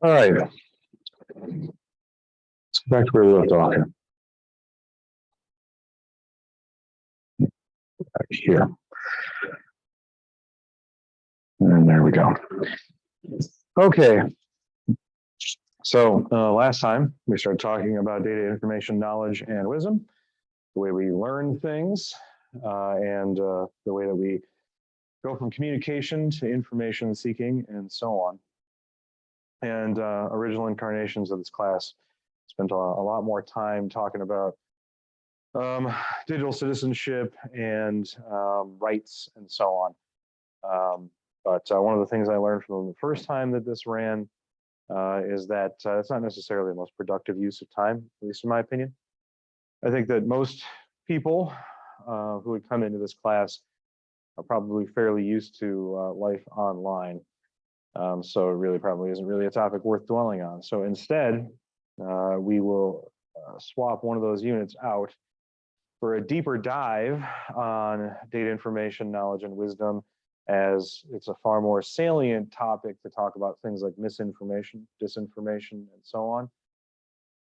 All right, let's go back to where we left off here. Back here. And there we go. Okay. So last time we started talking about data, information, knowledge, and wisdom, the way we learn things, and the way that we go from communication to information seeking and so on. And original incarnations of this class spent a lot more time talking about digital citizenship and rights and so on. But one of the things I learned from the first time that this ran is that it's not necessarily the most productive use of time, at least in my opinion. I think that most people who would come into this class are probably fairly used to life online. So it really probably isn't really a topic worth dwelling on. So instead, we will swap one of those units out for a deeper dive on data, information, knowledge, and wisdom, as it's a far more salient topic to talk about things like misinformation, disinformation, and so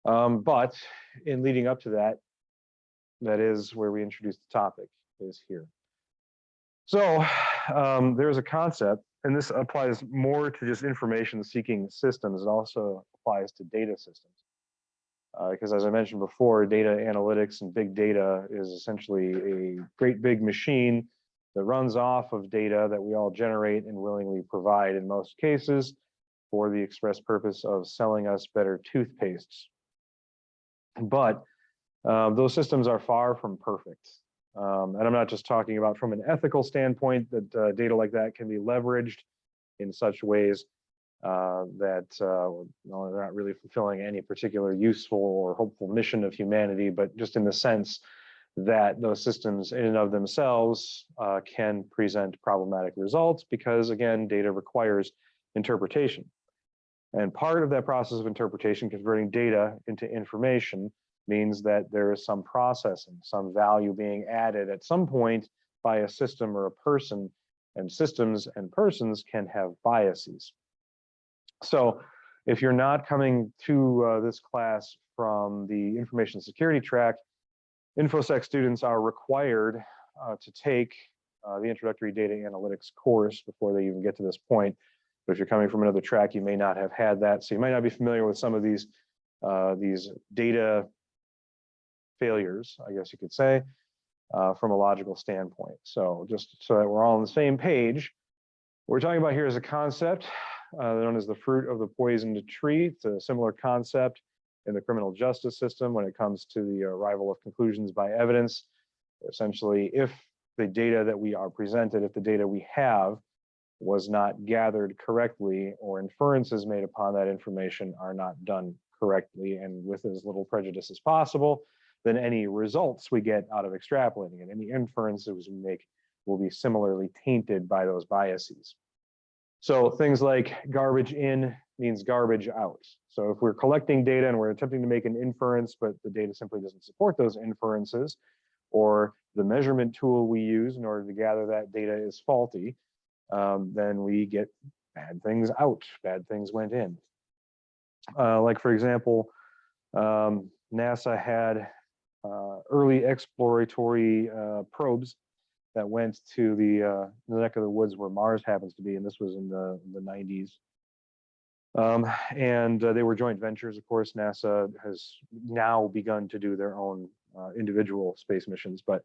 on. But in leading up to that, that is where we introduce the topic, is here. So there's a concept, and this applies more to just information seeking systems. It also applies to data systems. Because as I mentioned before, data analytics and big data is essentially a great big machine that runs off of data that we all generate and willingly provide in most cases for the express purpose of selling us better toothpastes. But those systems are far from perfect. And I'm not just talking about from an ethical standpoint that data like that can be leveraged in such ways that they're not really fulfilling any particular useful or hopeful mission of humanity, but just in the sense that those systems in and of themselves can present problematic results because, again, data requires interpretation. And part of that process of interpretation, converting data into information, means that there is some processing, some value being added at some point by a system or a person, and systems and persons can have biases. So if you're not coming to this class from the information security track, InfoSec students are required to take the introductory data analytics course before they even get to this point. But if you're coming from another track, you may not have had that. So you might not be familiar with some of these data failures, I guess you could say, from a logical standpoint. So just so that we're all on the same page, what we're talking about here is a concept known as the fruit of the poisoned tree. It's a similar concept in the criminal justice system when it comes to the arrival of conclusions by evidence. Essentially, if the data that we are presented, if the data we have was not gathered correctly, or inferences made upon that information are not done correctly and with as little prejudice as possible, then any results we get out of extrapolating it, any inferences we make will be similarly tainted by those biases. So things like garbage in means garbage out. So if we're collecting data and we're attempting to make an inference, but the data simply doesn't support those inferences, or the measurement tool we use in order to gather that data is faulty, then we get bad things out, bad things went in. Like for example, NASA had early exploratory probes that went to the neck of the woods where Mars happens to be, and this was in the 90s. And they were joint ventures, of course. NASA has now begun to do their own individual space missions, but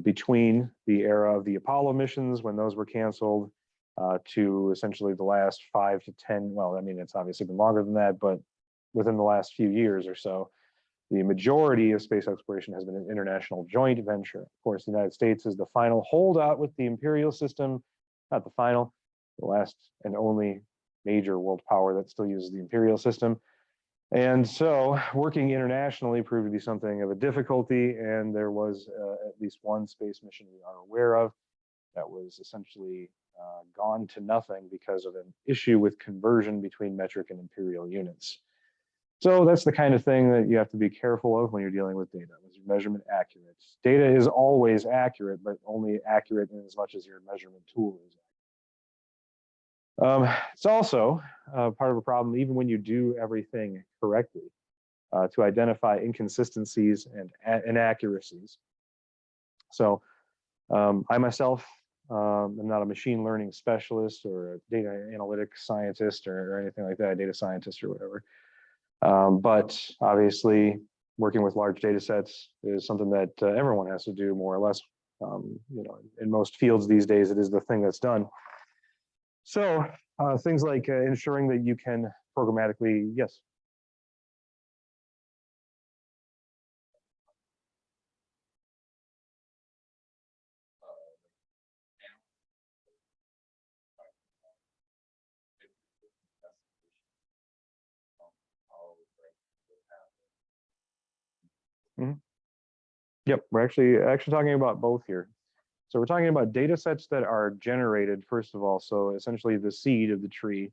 between the era of the Apollo missions, when those were canceled, to essentially the last 5 to 10, well, I mean, it's obviously been longer than that, but within the last few years or so, the majority of space exploration has been an international joint venture. Of course, the United States is the final holdout with the imperial system, not the final, the last and only major world power that still uses the imperial system. And so working internationally proved to be something of a difficulty, and there was at least one space mission we are aware of that was essentially gone to nothing because of an issue with conversion between metric and imperial units. So that's the kind of thing that you have to be careful of when you're dealing with data. Is your measurement accurate? Data is always accurate, but only accurate in as much as your measurement tool is. It's also part of a problem, even when you do everything correctly, to identify inconsistencies and inaccuracies. So I myself am not a machine learning specialist or a data analytics scientist or anything like that, data scientist or whatever. But obviously, working with large data sets is something that everyone has to do more or less. In most fields these days, it is the thing that's done. So things like ensuring that you can programmatically, yes. Mm-hmm. Yep, we're actually talking about both here. So we're talking about data sets that are generated, first of all. So essentially the seed of the tree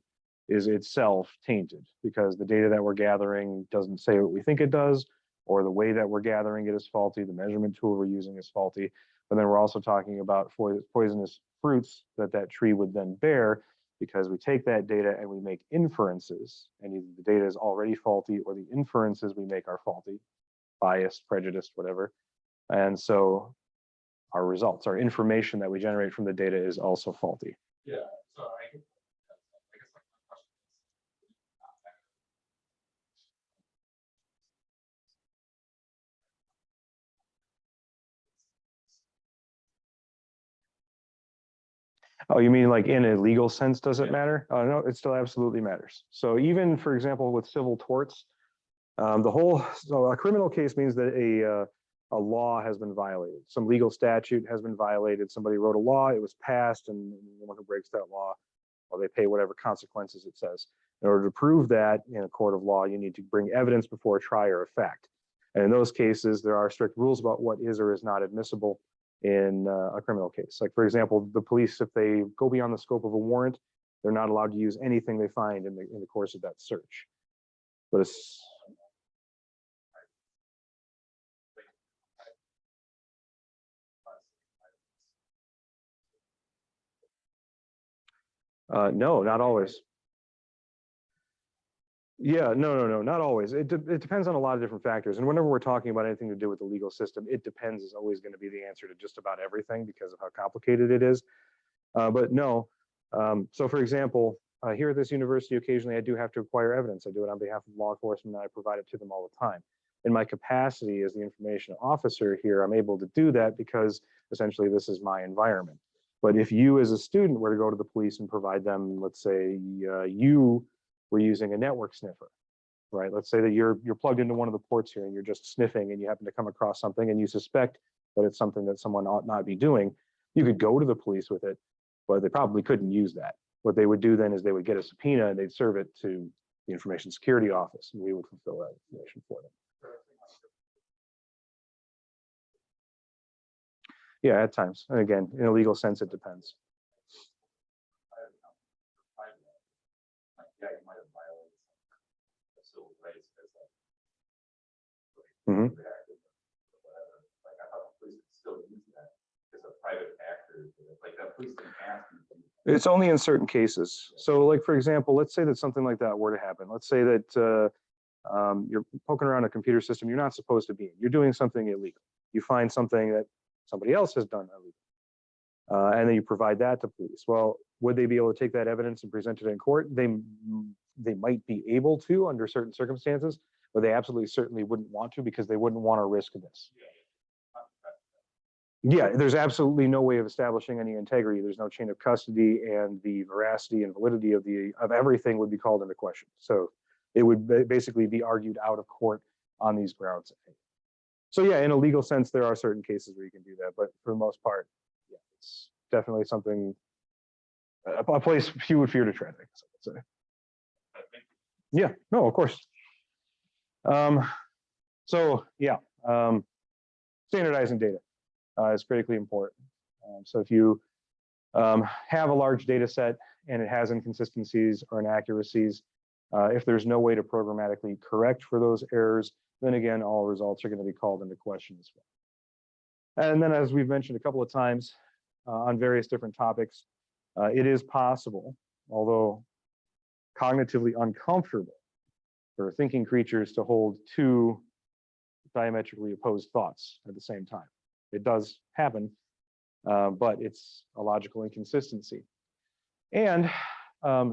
is itself tainted because the data that we're gathering doesn't say what we think it does, or the way that we're gathering it is faulty, the measurement tool we're using is faulty. But then we're also talking about poisonous fruits that tree would then bear because we take that data and we make inferences, and either the data is already faulty or the inferences we make are faulty, biased, prejudiced, whatever. And so our results, our information that we generate from the data is also faulty. Yeah. So I guess like my question Oh, you mean like in a legal sense, does it matter? No, it still absolutely matters. So even, for example, with civil torts, so a criminal case means that a law has been violated. Some legal statute has been violated. Somebody wrote a law, it was passed, and the one who breaks that law, well, they pay whatever consequences it says. In order to prove that in a court of law, you need to bring evidence before a trier of fact. And in those cases, there are strict rules about what is or is not admissible in a criminal case. Like, for example, the police, if they go beyond the scope of a warrant, they're not allowed to use anything they find in the course of that search. But it's no, not always. Yeah, no, not always. It depends on a lot of different factors. And whenever we're talking about anything to do with the legal system, it depends is always going to be the answer to just about everything because of how complicated it is. But no. So for example, here at this university, occasionally I do have to acquire evidence. I do it on behalf of law enforcement and I provide it to them all the time. In my capacity as the information officer here, I'm able to do that because essentially this is my environment. But if you as a student were to go to the police and provide them, let's say you were using a network sniffer, right? Let's say that you're plugged into one of the ports here and you're just sniffing and you happen to come across something and you suspect that it's something that someone ought not be doing. You could go to the police with it, but they probably couldn't use that. What they would do then is they would get a subpoena and they'd serve it to the Information Security Office, and we would fulfill that information for them. Yeah, at times. And again, in a legal sense, it depends. yeah, you might have violated some civil rights because Mhm. like I thought the police could still use that as a private actor. Like that police didn't ask you. It's only in certain cases. So like, for example, let's say that something like that were to happen. Let's say that you're poking around a computer system you're not supposed to be in. You're doing something illegal. You find something that somebody else has done illegal. And then you provide that to police. Well, would they be able to take that evidence and present it in court? They might be able to under certain circumstances, but they absolutely certainly wouldn't want to because they wouldn't want to risk this. Yeah, there's absolutely no way of establishing any integrity. There's no chain of custody, and the veracity and validity of everything would be called into question. So it would basically be argued out of court on these grounds. So yeah, in a legal sense, there are certain cases where you can do that, but for the most part, yeah, it's definitely something, a place few would fear to tread, I guess I would say. Yeah, no, of course. So yeah, standardizing data is critically important. So if you have a large data set and it has inconsistencies or inaccuracies, if there's no way to programmatically correct for those errors, then again, all results are going to be called into question as well. And then, as we've mentioned a couple of times on various different topics, it is possible although cognitively uncomfortable for thinking creatures to hold two diametrically opposed thoughts at the same time. It does happen, but it's a logical inconsistency. And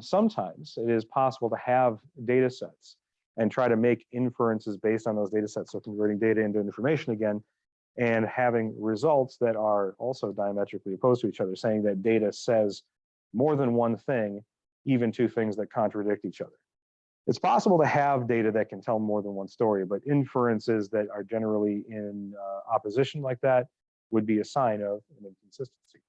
sometimes it is possible to have data sets and try to make inferences based on those data sets. So converting data into information again, and having results that are also diametrically opposed to each other, saying that data says more than one thing, even two things that contradict each other. It's possible to have data that can tell more than one story, but inferences that are generally in opposition like that would be a sign of an inconsistency.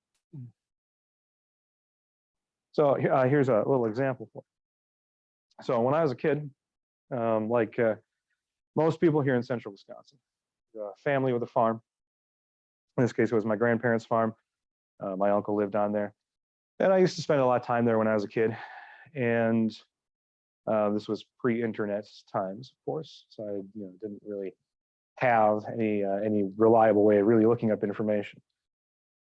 So here's a little example for you. So when I was a kid, like most people here in central Wisconsin, a family with a farm. In this case, it was my grandparents' farm. My uncle lived on there. And I used to spend a lot of time there when I was a kid. And this was pre-internet times, of course. So I didn't really have any reliable way of really looking up information.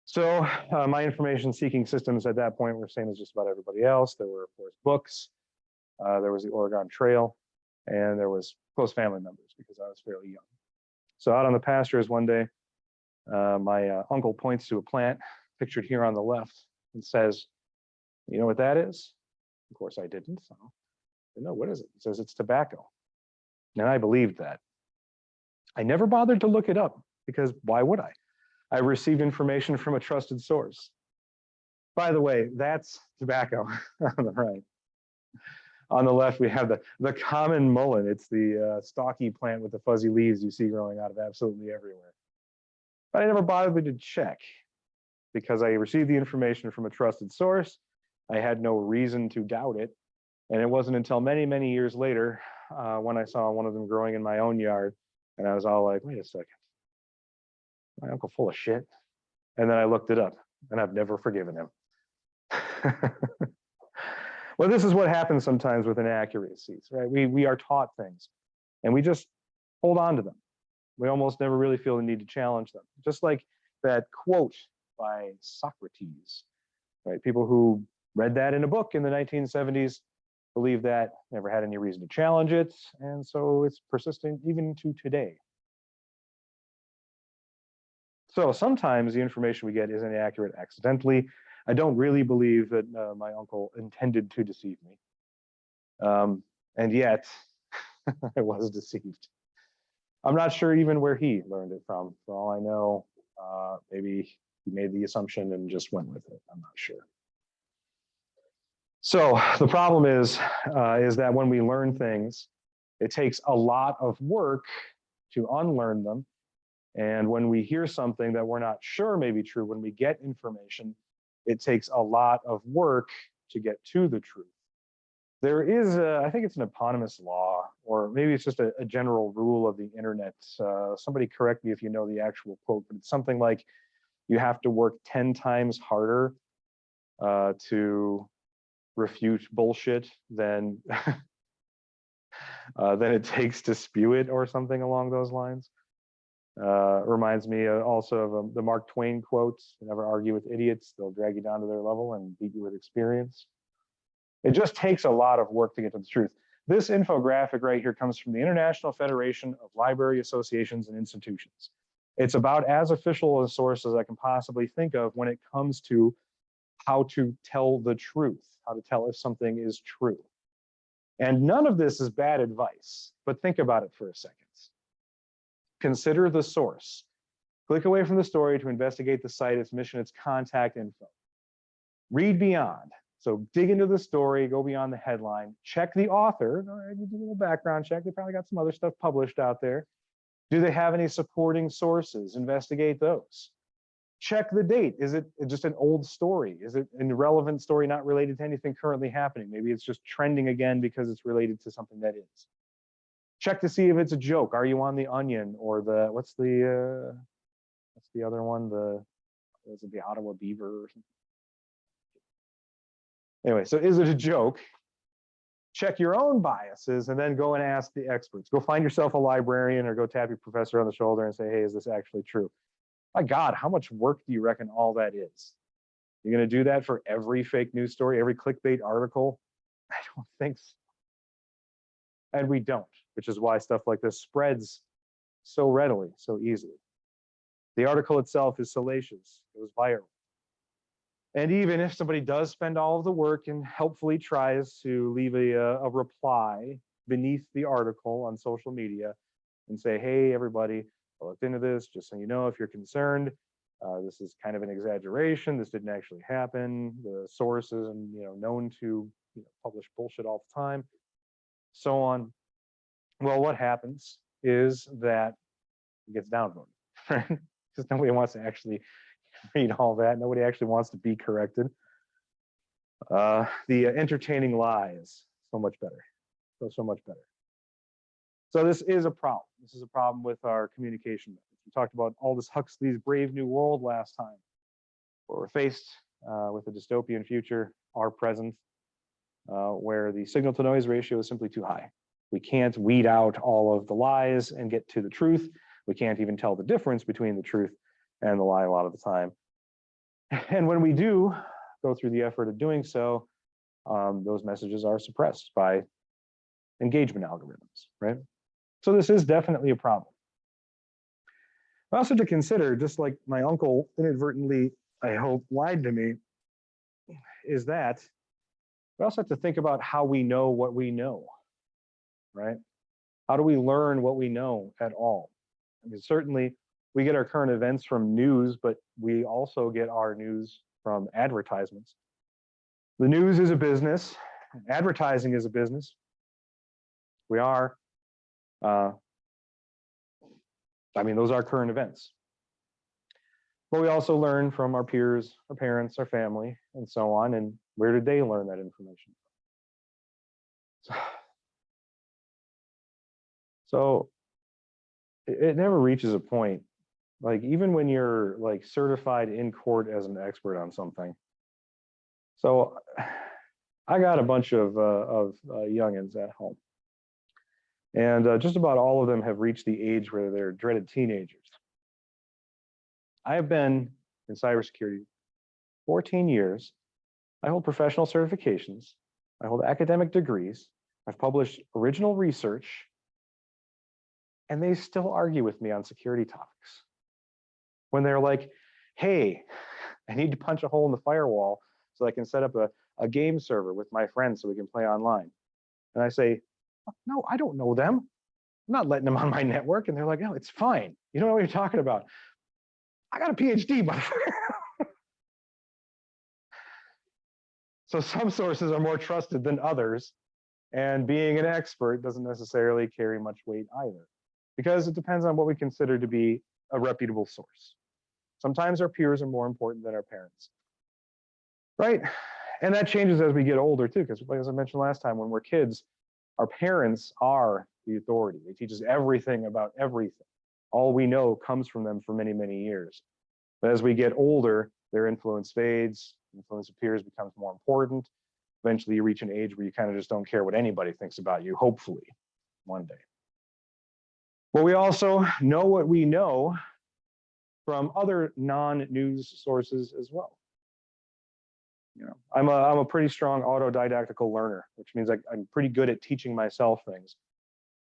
So my information seeking systems at that point were the same as just about everybody else. There were, of course, books. There was the Oregon Trail. And there was close family members because I was fairly young. So out on the pastures one day, my uncle points to a plant pictured here on the left and says, "You know what that is?" Of course, I didn't. So I know, what is it? He says, "It's tobacco." And I believed that. I never bothered to look it up because why would I? I received information from a trusted source. By the way, that's tobacco on the right. On the left, we have the common mullein. It's the stalky plant with the fuzzy leaves you see growing out of absolutely everywhere. But I never bothered to check because I received the information from a trusted source. I had no reason to doubt it. And it wasn't until many, many years later when I saw one of them growing in my own yard. And I was all like, wait a second, my uncle full of shit. And then I looked it up and I've never forgiven him. Well, this is what happens sometimes with inaccuracies, right? We are taught things and we just hold on to them. We almost never really feel the need to challenge them. Just like that quote by Socrates, right? People who read that in a book in the 1970s believe that, never had any reason to challenge it, and so it's persistent even to today. So sometimes the information we get is inaccurate accidentally. I don't really believe that my uncle intended to deceive me. And yet, I was deceived. I'm not sure even where he learned it from. For all I know, maybe he made the assumption and just went with it. I'm not sure. So the problem is that when we learn things, it takes a lot of work to unlearn them. And when we hear something that we're not sure may be true, when we get information, it takes a lot of work to get to the truth. There is, I think it's an eponymous law, or maybe it's just a general rule of the internet. Somebody correct me if you know the actual quote, but it's something like you have to work 10 times harder to refute bullshit than it takes to spew it, or something along those lines. Reminds me also of the Mark Twain quotes: "You never argue with idiots, they'll drag you down to their level and beat you with experience." It just takes a lot of work to get to the truth. This infographic right here comes from the International Federation of Library Associations and Institutions. It's about as official a source as I can possibly think of when it comes to how to tell the truth, how to tell if something is true. And none of this is bad advice, but think about it for a second. Consider the source. Click away from the story to investigate the site, its mission, its contact info. Read beyond. So dig into the story, go beyond the headline, check the author. All right, you do a little background check. They probably got some other stuff published out there. Do they have any supporting sources? Investigate those. Check the date. Is it just an old story? Is it an irrelevant story not related to anything currently happening? Maybe it's just trending again because it's related to something that is. Check to see if it's a joke. Are you on the Onion or the, what's the other one? Is it the Ottawa Beaver or something? Anyway, so is it a joke? Check your own biases and then go and ask the experts. Go find yourself a librarian or go tap your professor on the shoulder and say, hey, is this actually true? My God, how much work do you reckon all that is? You're going to do that for every fake news story, every clickbait article? I don't think so. And we don't, which is why stuff like this spreads so readily, so easily. The article itself is salacious. It was viral. And even if somebody does spend all of the work and helpfully tries to leave a reply beneath the article on social media and say, hey, everybody, I looked into this, just so you know, if you're concerned, this is kind of an exaggeration. This didn't actually happen. The source isn't, known to publish bullshit all the time, so on. Well, what happens is that it gets downvoted, right? Because nobody wants to actually read all that. Nobody actually wants to be corrected. The entertaining lies, so much better. So much better. So this is a problem. This is a problem with our communication methods. We talked about Aldous Huxley's Brave New World last time, where we're faced with a dystopian future, our present, where the signal to noise ratio is simply too high. We can't weed out all of the lies and get to the truth. We can't even tell the difference between the truth and the lie a lot of the time. And when we do go through the effort of doing so, those messages are suppressed by engagement algorithms, right? So this is definitely a problem. Also to consider, just like my uncle inadvertently, I hope, lied to me, is that we also have to think about how we know what we know, right? How do we learn what we know at all? I mean, certainly we get our current events from news, but we also get our news from advertisements. The news is a business. Advertising is a business. We are, those are current events. But we also learn from our peers, our parents, our family, and so on. And where did they learn that information? So it never reaches a point, like even when you're like certified in court as an expert on something. So I got a bunch of youngins at home, and just about all of them have reached the age where they're dreaded teenagers. I have been in cybersecurity 14 years. I hold professional certifications. I hold academic degrees. I've published original research, and they still argue with me on security topics. When they're like, hey, I need to punch a hole in the firewall so I can set up a game server with my friends so we can play online. And I say, no, I don't know them. I'm not letting them on my network. And they're like, no, it's fine. You don't know what you're talking about. I got a PhD, motherfucker. So some sources are more trusted than others. And being an expert doesn't necessarily carry much weight either, because it depends on what we consider to be a reputable source. Sometimes our peers are more important than our parents, right? And that changes as we get older too, because as I mentioned last time, when we're kids, our parents are the authority. They teach us everything about everything. All we know comes from them for many, many years. But as we get older, their influence fades, influence of peers becomes more important. Eventually you reach an age where you kind of just don't care what anybody thinks about you, hopefully, one day. But we also know what we know from other non-news sources as well. I'm a pretty strong autodidactical learner, which means I'm pretty good at teaching myself things.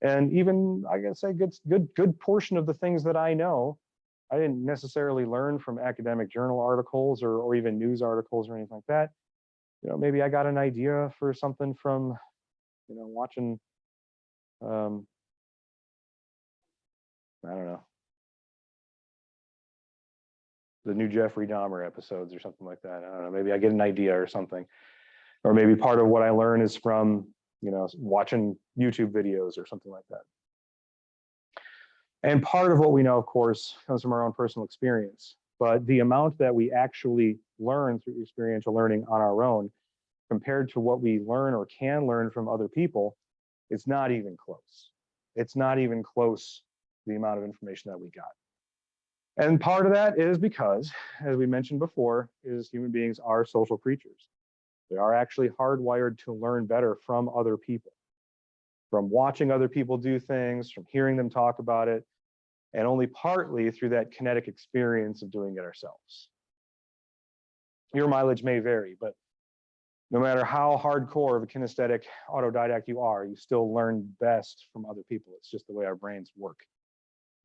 And even, I gotta say, good portion of the things that I know, I didn't necessarily learn from academic journal articles or even news articles or anything like that. Maybe I got an idea for something from, watching, I don't know, the new Jeffrey Dahmer episodes or something like that. I don't know, maybe I get an idea or something. Or maybe part of what I learn is from, watching YouTube videos or something like that. And part of what we know, of course, comes from our own personal experience. But the amount that we actually learn through experiential learning on our own, compared to what we learn or can learn from other people, it's not even close. It's not even close to the amount of information that we got. And part of that is because, as we mentioned before, is human beings are social creatures. They are actually hardwired to learn better from other people, from watching other people do things, from hearing them talk about it, and only partly through that kinetic experience of doing it ourselves. Your mileage may vary, but no matter how hardcore of a kinesthetic autodidact you are, you still learn best from other people. It's just the way our brains work.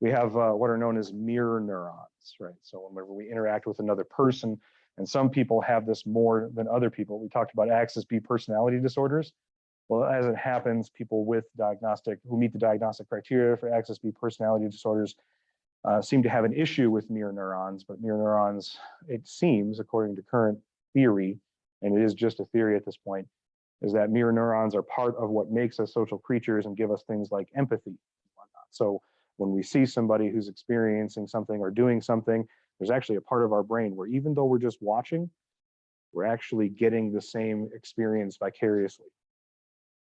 We have what are known as mirror neurons, right? So whenever we interact with another person, and some people have this more than other people. We talked about axis B personality disorders. Well, as it happens, people with who meet the diagnostic criteria for axis B personality disorders seem to have an issue with mirror neurons, but mirror neurons, it seems, according to current theory, and it is just a theory at this point, is that mirror neurons are part of what makes us social creatures and give us things like empathy and whatnot. So when we see somebody who's experiencing something or doing something, there's actually a part of our brain where even though we're just watching, we're actually getting the same experience vicariously.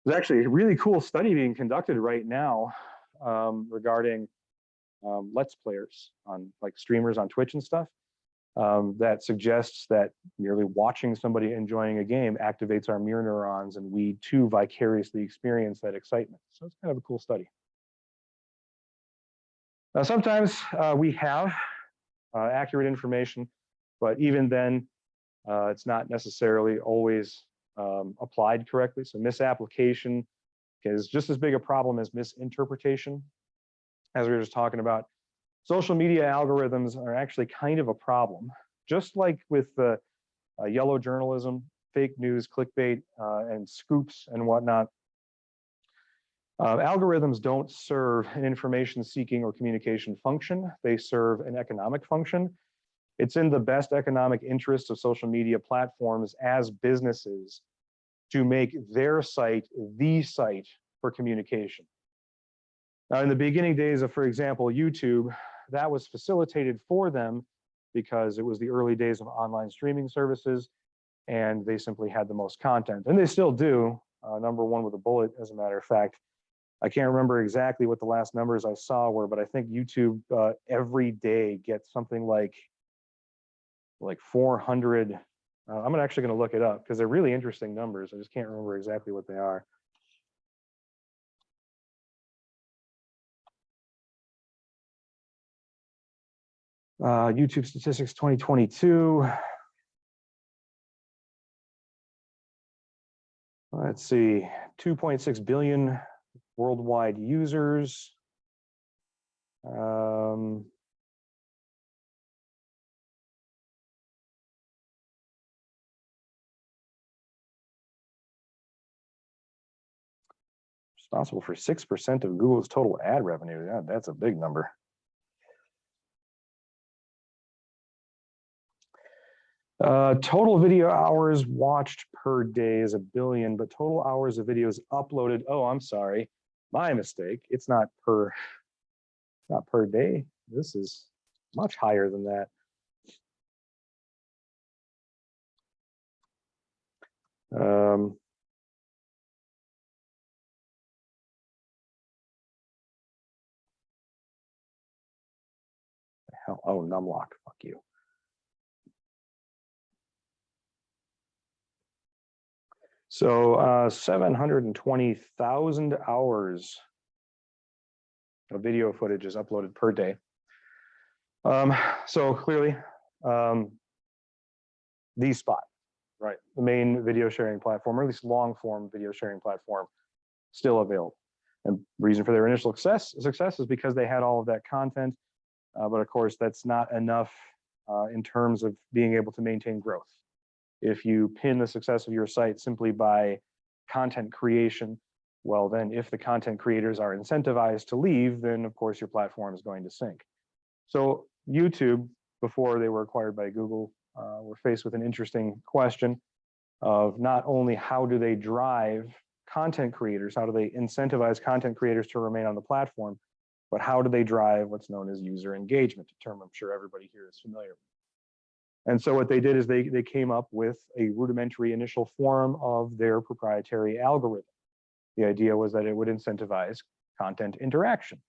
There's actually a really cool study being conducted right now regarding Let's Players on like streamers on Twitch and stuff that suggests that merely watching somebody enjoying a game activates our mirror neurons and we too vicariously experience that excitement. So it's kind of a cool study. Now, sometimes we have accurate information, but even then, it's not necessarily always applied correctly. So misapplication is just as big a problem as misinterpretation. As we were just talking about, social media algorithms are actually kind of a problem. Just like with the yellow journalism, fake news, clickbait, and scoops and whatnot, algorithms don't serve an information seeking or communication function. They serve an economic function. It's in the best economic interest of social media platforms as businesses to make their site the site for communication. Now, in the beginning days of, for example, YouTube, that was facilitated for them because it was the early days of online streaming services, and they simply had the most content. And they still do, number one with a bullet, as a matter of fact. I can't remember exactly what the last numbers I saw were, but I think YouTube every day gets something like 400. I'm actually going to look it up because they're really interesting numbers. I just can't remember exactly what they are. YouTube statistics 2022. Let's see, 2.6 billion worldwide users. Responsible for 6% of Google's total ad revenue. Yeah, that's a big number. Total video hours watched per day is 1 billion, but total hours of videos uploaded. Oh, I'm sorry, my mistake. It's not per day. This is much higher than that. Hell, oh, numlock, fuck you. So 720,000 hours of video footage is uploaded per day. So clearly, the Spot, right? The main video sharing platform, or at least long form video sharing platform, still available. And reason for their initial success is because they had all of that content. But of course, that's not enough in terms of being able to maintain growth. If you pin the success of your site simply by content creation, well, then if the content creators are incentivized to leave, then of course your platform is going to sink. So YouTube, before they were acquired by Google, were faced with an interesting question of not only how do they drive content creators, how do they incentivize content creators to remain on the platform, but how do they drive what's known as user engagement, a term I'm sure everybody here is familiar with. And so what they did is they came up with a rudimentary initial form of their proprietary algorithm. The idea was that it would incentivize content interaction.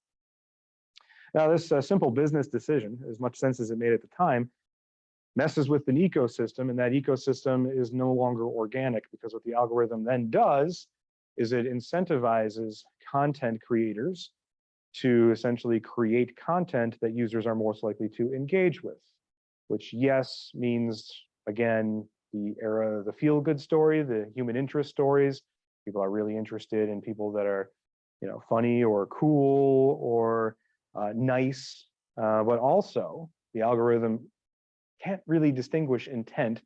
Now, this simple business decision, as much sense as it made at the time, messes with an ecosystem, and that ecosystem is no longer organic, because what the algorithm then does is it incentivizes content creators to essentially create content that users are most likely to engage with, which, yes, means again, the era of the feel-good story, the human interest stories. People are really interested in people that are, funny or cool or nice, but also the algorithm can't really distinguish intent.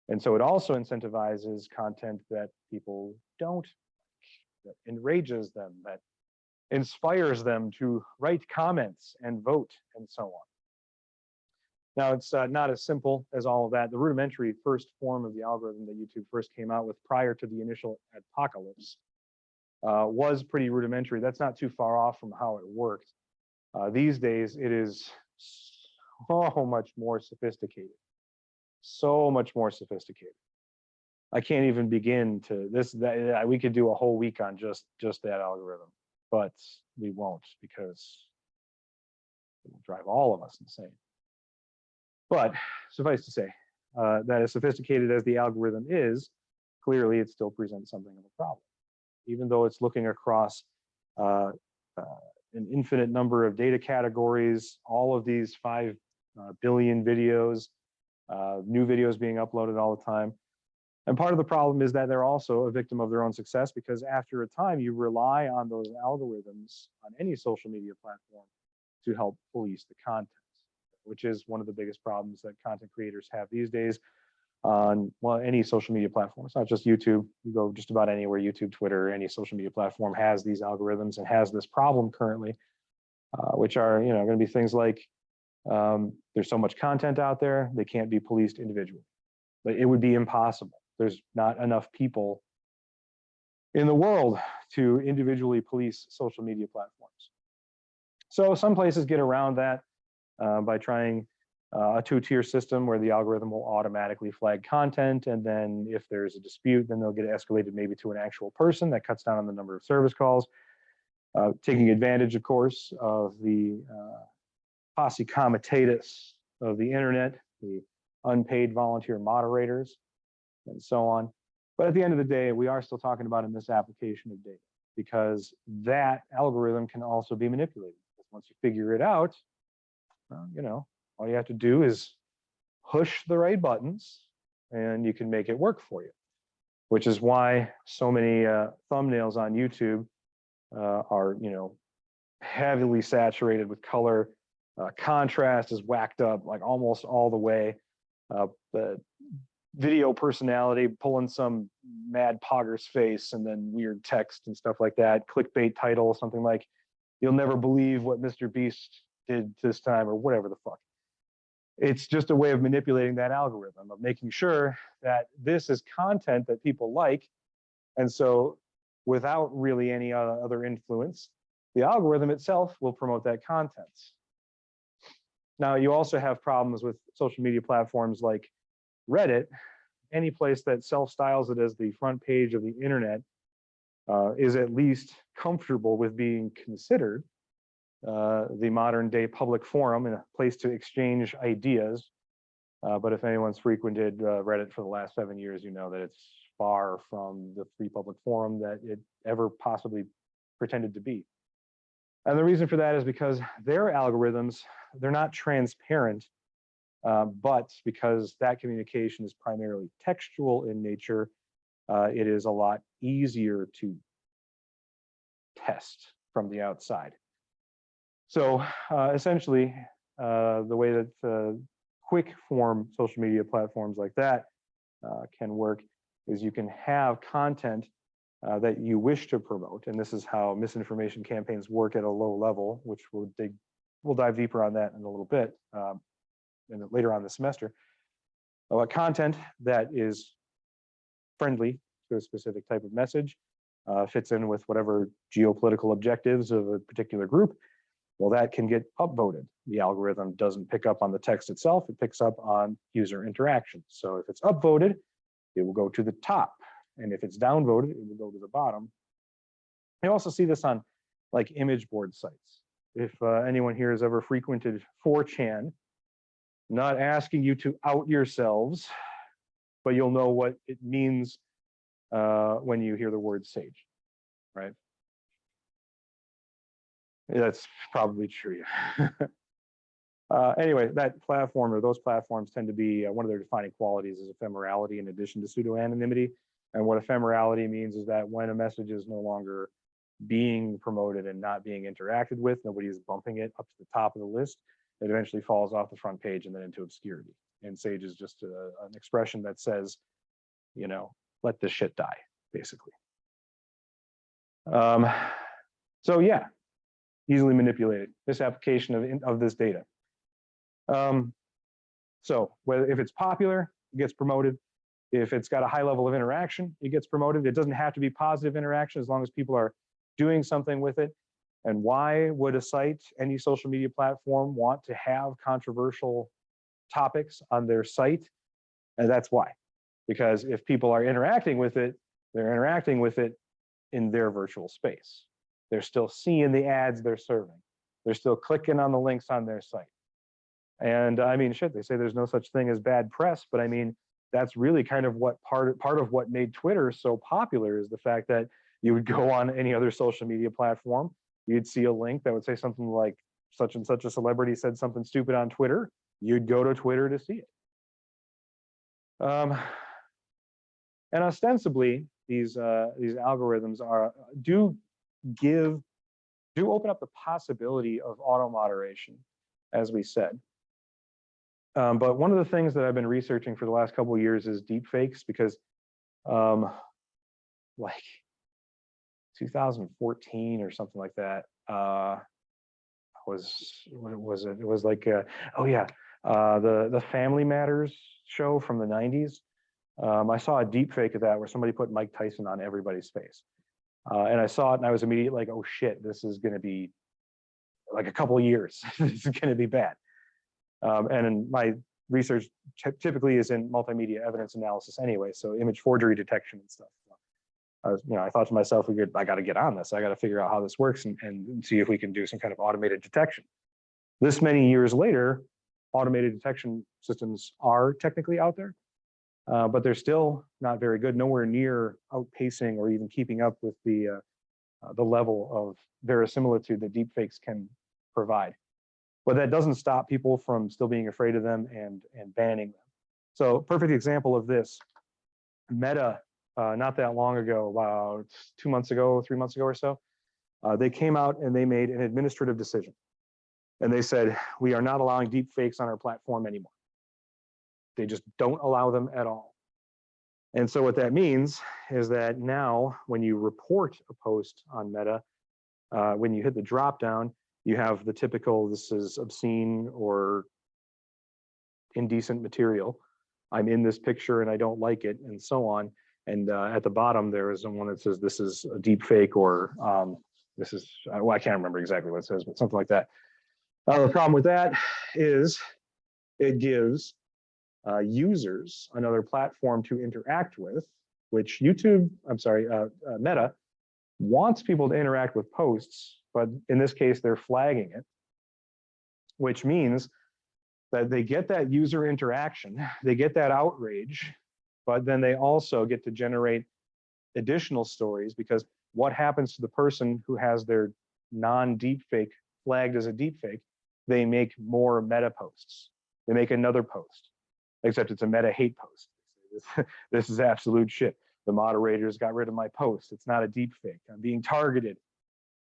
And so it also incentivizes content that people don't like, that enrages them, that inspires them to write comments and vote and so on. Now, it's not as simple as all of that. The rudimentary first form of the algorithm that YouTube first came out with prior to the initial apocalypse was pretty rudimentary. That's not too far off from how it worked. These days, it is so much more sophisticated. So much more sophisticated. I can't even begin to we could do a whole week on just that algorithm, but we won't because it will drive all of us insane. But suffice to say, that as sophisticated as the algorithm is, clearly it still presents something of a problem. Even though it's looking across an infinite number of data categories, all of these 5 billion videos, new videos being uploaded all the time. And part of the problem is that they're also a victim of their own success, because after a time you rely on those algorithms on any social media platform to help police the content, which is one of the biggest problems that content creators have these days on, well, any social media platform. It's not just YouTube. You go just about anywhere, YouTube, Twitter, any social media platform has these algorithms and has this problem currently, which are going to be things like there's so much content out there, they can't be policed individually. But it would be impossible. There's not enough people in the world to individually police social media platforms. So some places get around that by trying a 2-tier system where the algorithm will automatically flag content, and then if there's a dispute, then they'll get escalated maybe to an actual person. That cuts down on the number of service calls, taking advantage, of course, of the posse comitatus of the internet, the unpaid volunteer moderators, and so on. But at the end of the day, we are still talking about a misapplication of data, because that algorithm can also be manipulated. Because once you figure it out, all you have to do is push the right buttons and you can make it work for you, which is why so many thumbnails on YouTube are, heavily saturated with color. Contrast is whacked up like almost all the way. The video personality pulling some mad pogger's face and then weird text and stuff like that. Clickbait title, something like, "You'll never believe what Mr. Beast did this time," or whatever the fuck. It's just a way of manipulating that algorithm, of making sure that this is content that people like. And so without really any other influence, the algorithm itself will promote that content. Now, you also have problems with social media platforms like Reddit. Any place that self-styles it as the front page of the internet is at least comfortable with being considered the modern day public forum and a place to exchange ideas. But if anyone's frequented Reddit for the last 7 years, you know that it's far from the free public forum that it ever possibly pretended to be. And the reason for that is because their algorithms, they're not transparent, but because that communication is primarily textual in nature, it is a lot easier to test from the outside. So essentially, the way that quick form social media platforms like that can work is you can have content that you wish to promote, and this is how misinformation campaigns work at a low level, which we'll dive deeper on that in a little bit and later on this semester. Content that is friendly to a specific type of message, fits in with whatever geopolitical objectives of a particular group. Well, that can get upvoted. The algorithm doesn't pick up on the text itself, it picks up on user interaction. So if it's upvoted, it will go to the top. And if it's downvoted, it will go to the bottom. You also see this on like image board sites. If anyone here has ever frequented 4chan, not asking you to out yourselves, but you'll know what it means when you hear the word sage, right? That's probably true. Anyway, that platform or those platforms tend to be one of their defining qualities is ephemerality in addition to pseudo-anonymity. And what ephemerality means is that when a message is no longer being promoted and not being interacted with, nobody is bumping it up to the top of the list, it eventually falls off the front page and then into obscurity. And Sage is just an expression that says, you know, let this shit die, basically. So yeah, easily manipulated, misapplication of this data. So whether if it's popular, it gets promoted. If it's got a high level of interaction, it gets promoted. It doesn't have to be positive interaction as long as people are doing something with it. And why would a site, any social media platform, want to have controversial topics on their site? And that's why. Because if people are interacting with it, they're interacting with it in their virtual space. They're still seeing the ads they're serving. They're still clicking on the links on their site. And I mean, shit, they say there's no such thing as bad press, but I mean, that's really kind of what part of what made Twitter so popular is the fact that you would go on any other social media platform, you'd see a link that would say something like such and such a celebrity said something stupid on Twitter, you'd go to Twitter to see it. And ostensibly, these algorithms do open up the possibility of auto moderation, as we said. But one of the things that I've been researching for the last couple of years is deepfakes, because like 2014 or something like that what was it? It was like oh yeah, the Family Matters show from the 90s. I saw a deepfake of that where somebody put Mike Tyson on everybody's face, and I saw it and I was immediately like, oh shit, this is going to be like a couple of years. This is going to be bad. And in my research typically is in multimedia evidence analysis anyway, so image forgery detection and stuff. I thought to myself, I got to get on this. I got to figure out how this works and see if we can do some kind of automated detection. This many years later, automated detection systems are technically out there, but they're still not very good, nowhere near outpacing or even keeping up with the level of verisimilitude that deepfakes can provide. But that doesn't stop people from still being afraid of them and banning them. So perfect example of this, Meta, not that long ago, about 2 months ago, 3 months ago or so, they came out and they made an administrative decision. And they said, we are not allowing deep fakes on our platform anymore. They just don't allow them at all. And so what that means is that now when you report a post on Meta, when you hit the drop down, you have the typical, this is obscene or indecent material. I'm in this picture and I don't like it, and so on. And at the bottom, there is one that says this is a deep fake, or this is, well, I can't remember exactly what it says, but something like that. The problem with that is it gives users another platform to interact with, which Meta wants people to interact with posts, but in this case, they're flagging it, which means that they get that user interaction, they get that outrage, but then they also get to generate additional stories, because what happens to the person who has their non-deepfake flagged as a deepfake? They make more meta posts. They make another post, except it's a meta hate post. This is absolute shit. The moderators got rid of my post. It's not a deepfake. I'm being targeted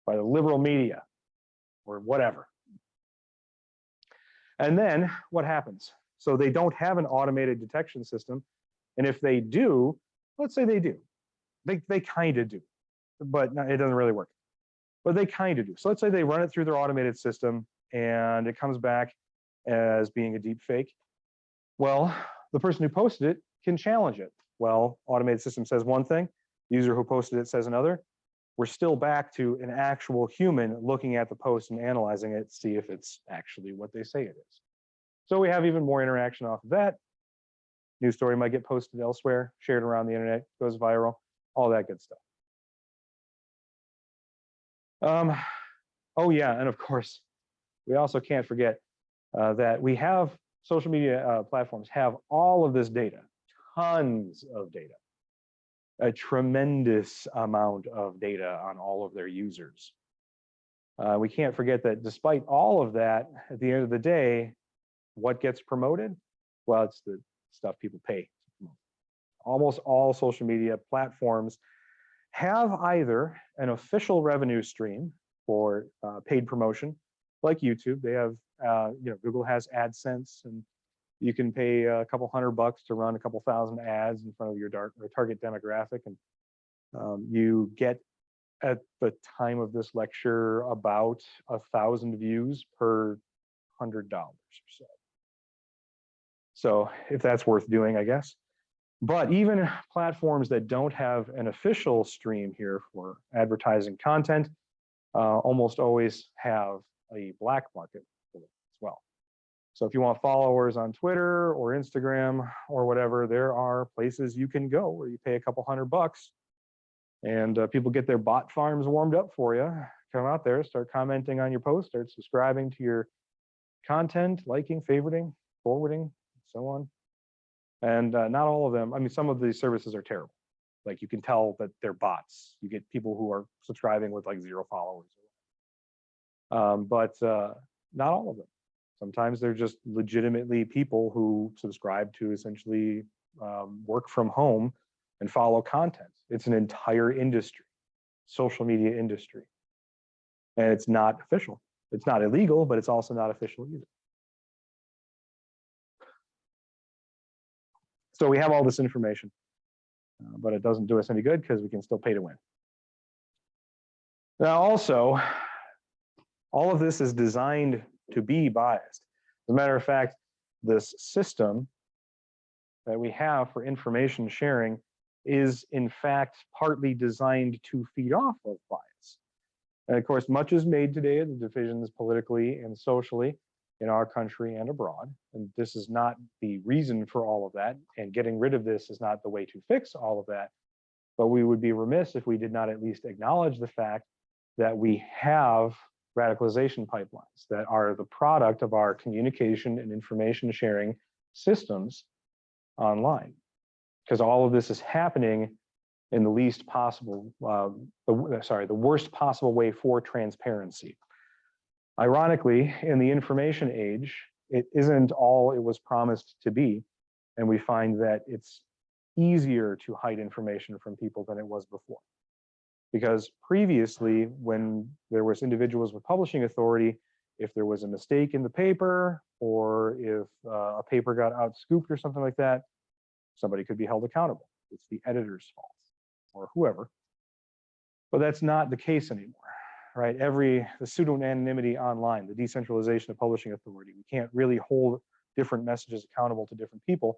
by the liberal media or whatever. And then what happens? So they don't have an automated detection system. And if they do, let's say they do, they kind of do, but it doesn't really work. But they kind of do. So let's say they run it through their automated system and it comes back as being a deep fake. Well, the person who posted it can challenge it. Well, automated system says one thing, the user who posted it says another. We're still back to an actual human looking at the post and analyzing it to see if it's actually what they say it is. So we have even more interaction off of that. News story might get posted elsewhere, shared around the internet, goes viral, all that good stuff. Oh yeah, and of course, we also can't forget that we have social media platforms have all of this data, tons of data, a tremendous amount of data on all of their users. We can't forget that despite all of that, at the end of the day, what gets promoted? Well, it's the stuff people pay to promote. Almost all social media platforms have either an official revenue stream for paid promotion, like YouTube. They have, Google has AdSense, and you can pay a couple $100 to run a couple thousand ads in front of your target demographic, and you get, at the time of this lecture, about 1,000 views per $100 or so. So if that's worth doing, I guess. But even platforms that don't have an official stream here for advertising content almost always have a black market for it as well. So if you want followers on Twitter or Instagram or whatever, there are places you can go where you pay a couple $100 and people get their bot farms warmed up for you. Come out there, start commenting on your post, start subscribing to your content, liking, favoriting, forwarding, and so on. And not all of them. I mean, some of these services are terrible. Like, you can tell that they're bots. You get people who are subscribing with like 0 followers. But not all of them. Sometimes they're just legitimately people who subscribe to essentially work from home and follow content. It's an entire industry, social media industry. And it's not official. It's not illegal, but it's also not official either. So we have all this information, but it doesn't do us any good because we can still pay to win. Now, also, all of this is designed to be biased. As a matter of fact, this system that we have for information sharing is, in fact, partly designed to feed off of bias. And of course, much is made today of the divisions politically and socially in our country and abroad. And this is not the reason for all of that. And getting rid of this is not the way to fix all of that. But we would be remiss if we did not at least acknowledge the fact that we have radicalization pipelines that are the product of our communication and information sharing systems online. Because all of this is happening in the least possible, the worst possible way for transparency. Ironically, in the information age, it isn't all it was promised to be. And we find that it's easier to hide information from people than it was before. Because previously, when there was individuals with publishing authority, if there was a mistake in the paper, or if a paper got out-scooped or something like that, somebody could be held accountable. It's the editor's fault, or whoever. But that's not the case anymore. Right, the pseudo-anonymity online, the decentralization of publishing authority. We can't really hold different messages accountable to different people.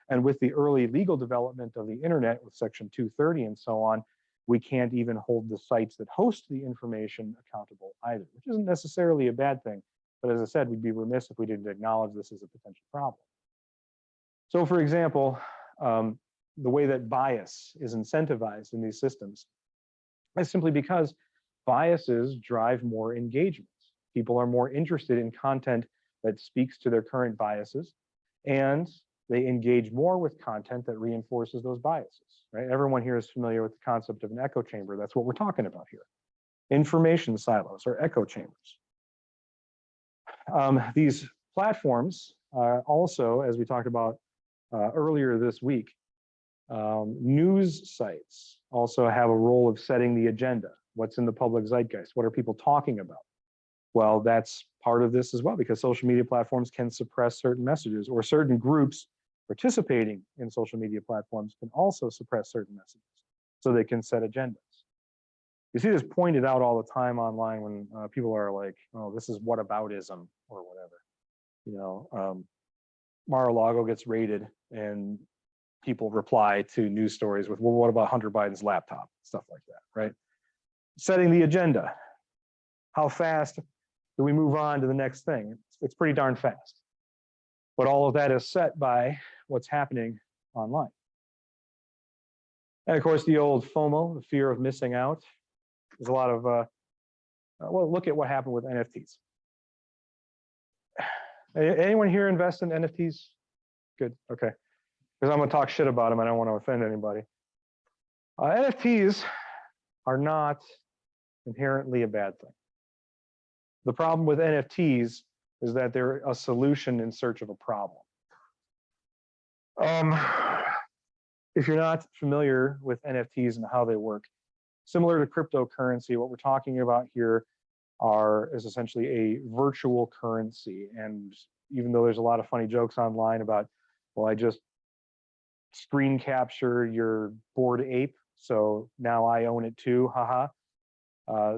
And with the early legal development of the internet with Section 230 and so on, we can't even hold the sites that host the information accountable either, which isn't necessarily a bad thing. But as I said, we'd be remiss if we didn't acknowledge this as a potential problem. So for example, the way that bias is incentivized in these systems is simply because biases drive more engagement. People are more interested in content that speaks to their current biases, and they engage more with content that reinforces those biases. Right? Everyone here is familiar with the concept of an echo chamber. That's what we're talking about here. Information silos or echo chambers. These platforms also, as we talked about earlier this week, news sites also have a role of setting the agenda. What's in the public zeitgeist? What are people talking about? Well, that's part of this as well, because social media platforms can suppress certain messages, or certain groups participating in social media platforms can also suppress certain messages, so they can set agendas. You see this pointed out all the time online when people are like, oh, this is whataboutism or whatever. You know, Mar-a-Lago gets raided and people reply to news stories with, well, what about Hunter Biden's laptop? Stuff like that, right? Setting the agenda. How fast do we move on to the next thing? It's pretty darn fast. But all of that is set by what's happening online. And of course, the old FOMO, the fear of missing out. There's a lot of, well, look at what happened with NFTs. Anyone here invest in NFTs? Good, okay. Because I'm gonna talk shit about them. I don't want to offend anybody. NFTs are not inherently a bad thing. The problem with NFTs is that they're a solution in search of a problem. If you're not familiar with NFTs and how they work, similar to cryptocurrency, what we're talking about here is essentially a virtual currency. And even though there's a lot of funny jokes online about, well, I just screen capture your Bored Ape, so now I own it too, haha.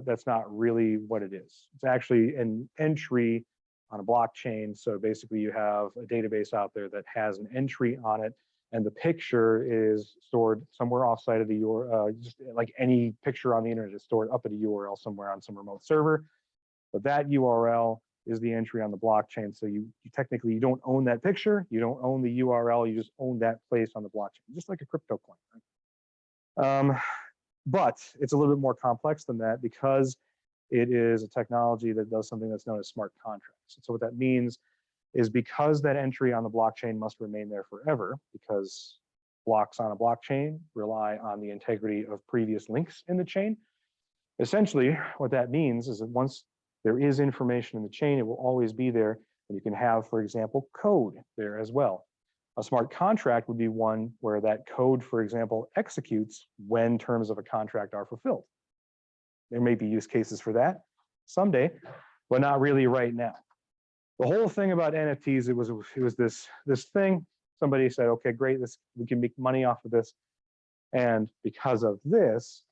That's not really what it is. It's actually an entry on a blockchain. So basically you have a database out there that has an entry on it, and the picture is stored somewhere offsite of the URL, just like any picture on the internet is stored up at a URL somewhere on some remote server. But that URL is the entry on the blockchain. So you technically, you don't own that picture, you don't own the URL, you just own that place on the blockchain, just like a crypto coin, right? But it's a little bit more complex than that because it is a technology that does something that's known as smart contracts. And so what that means is because that entry on the blockchain must remain there forever, because blocks on a blockchain rely on the integrity of previous links in the chain. Essentially, what that means is that once there is information in the chain, it will always be there. And you can have, for example, code there as well. A smart contract would be one where that code, for example, executes when terms of a contract are fulfilled. There may be use cases for that someday, but not really right now. The whole thing about NFTs, it was this thing. Somebody said, okay, great, we can make money off of this. And because of this,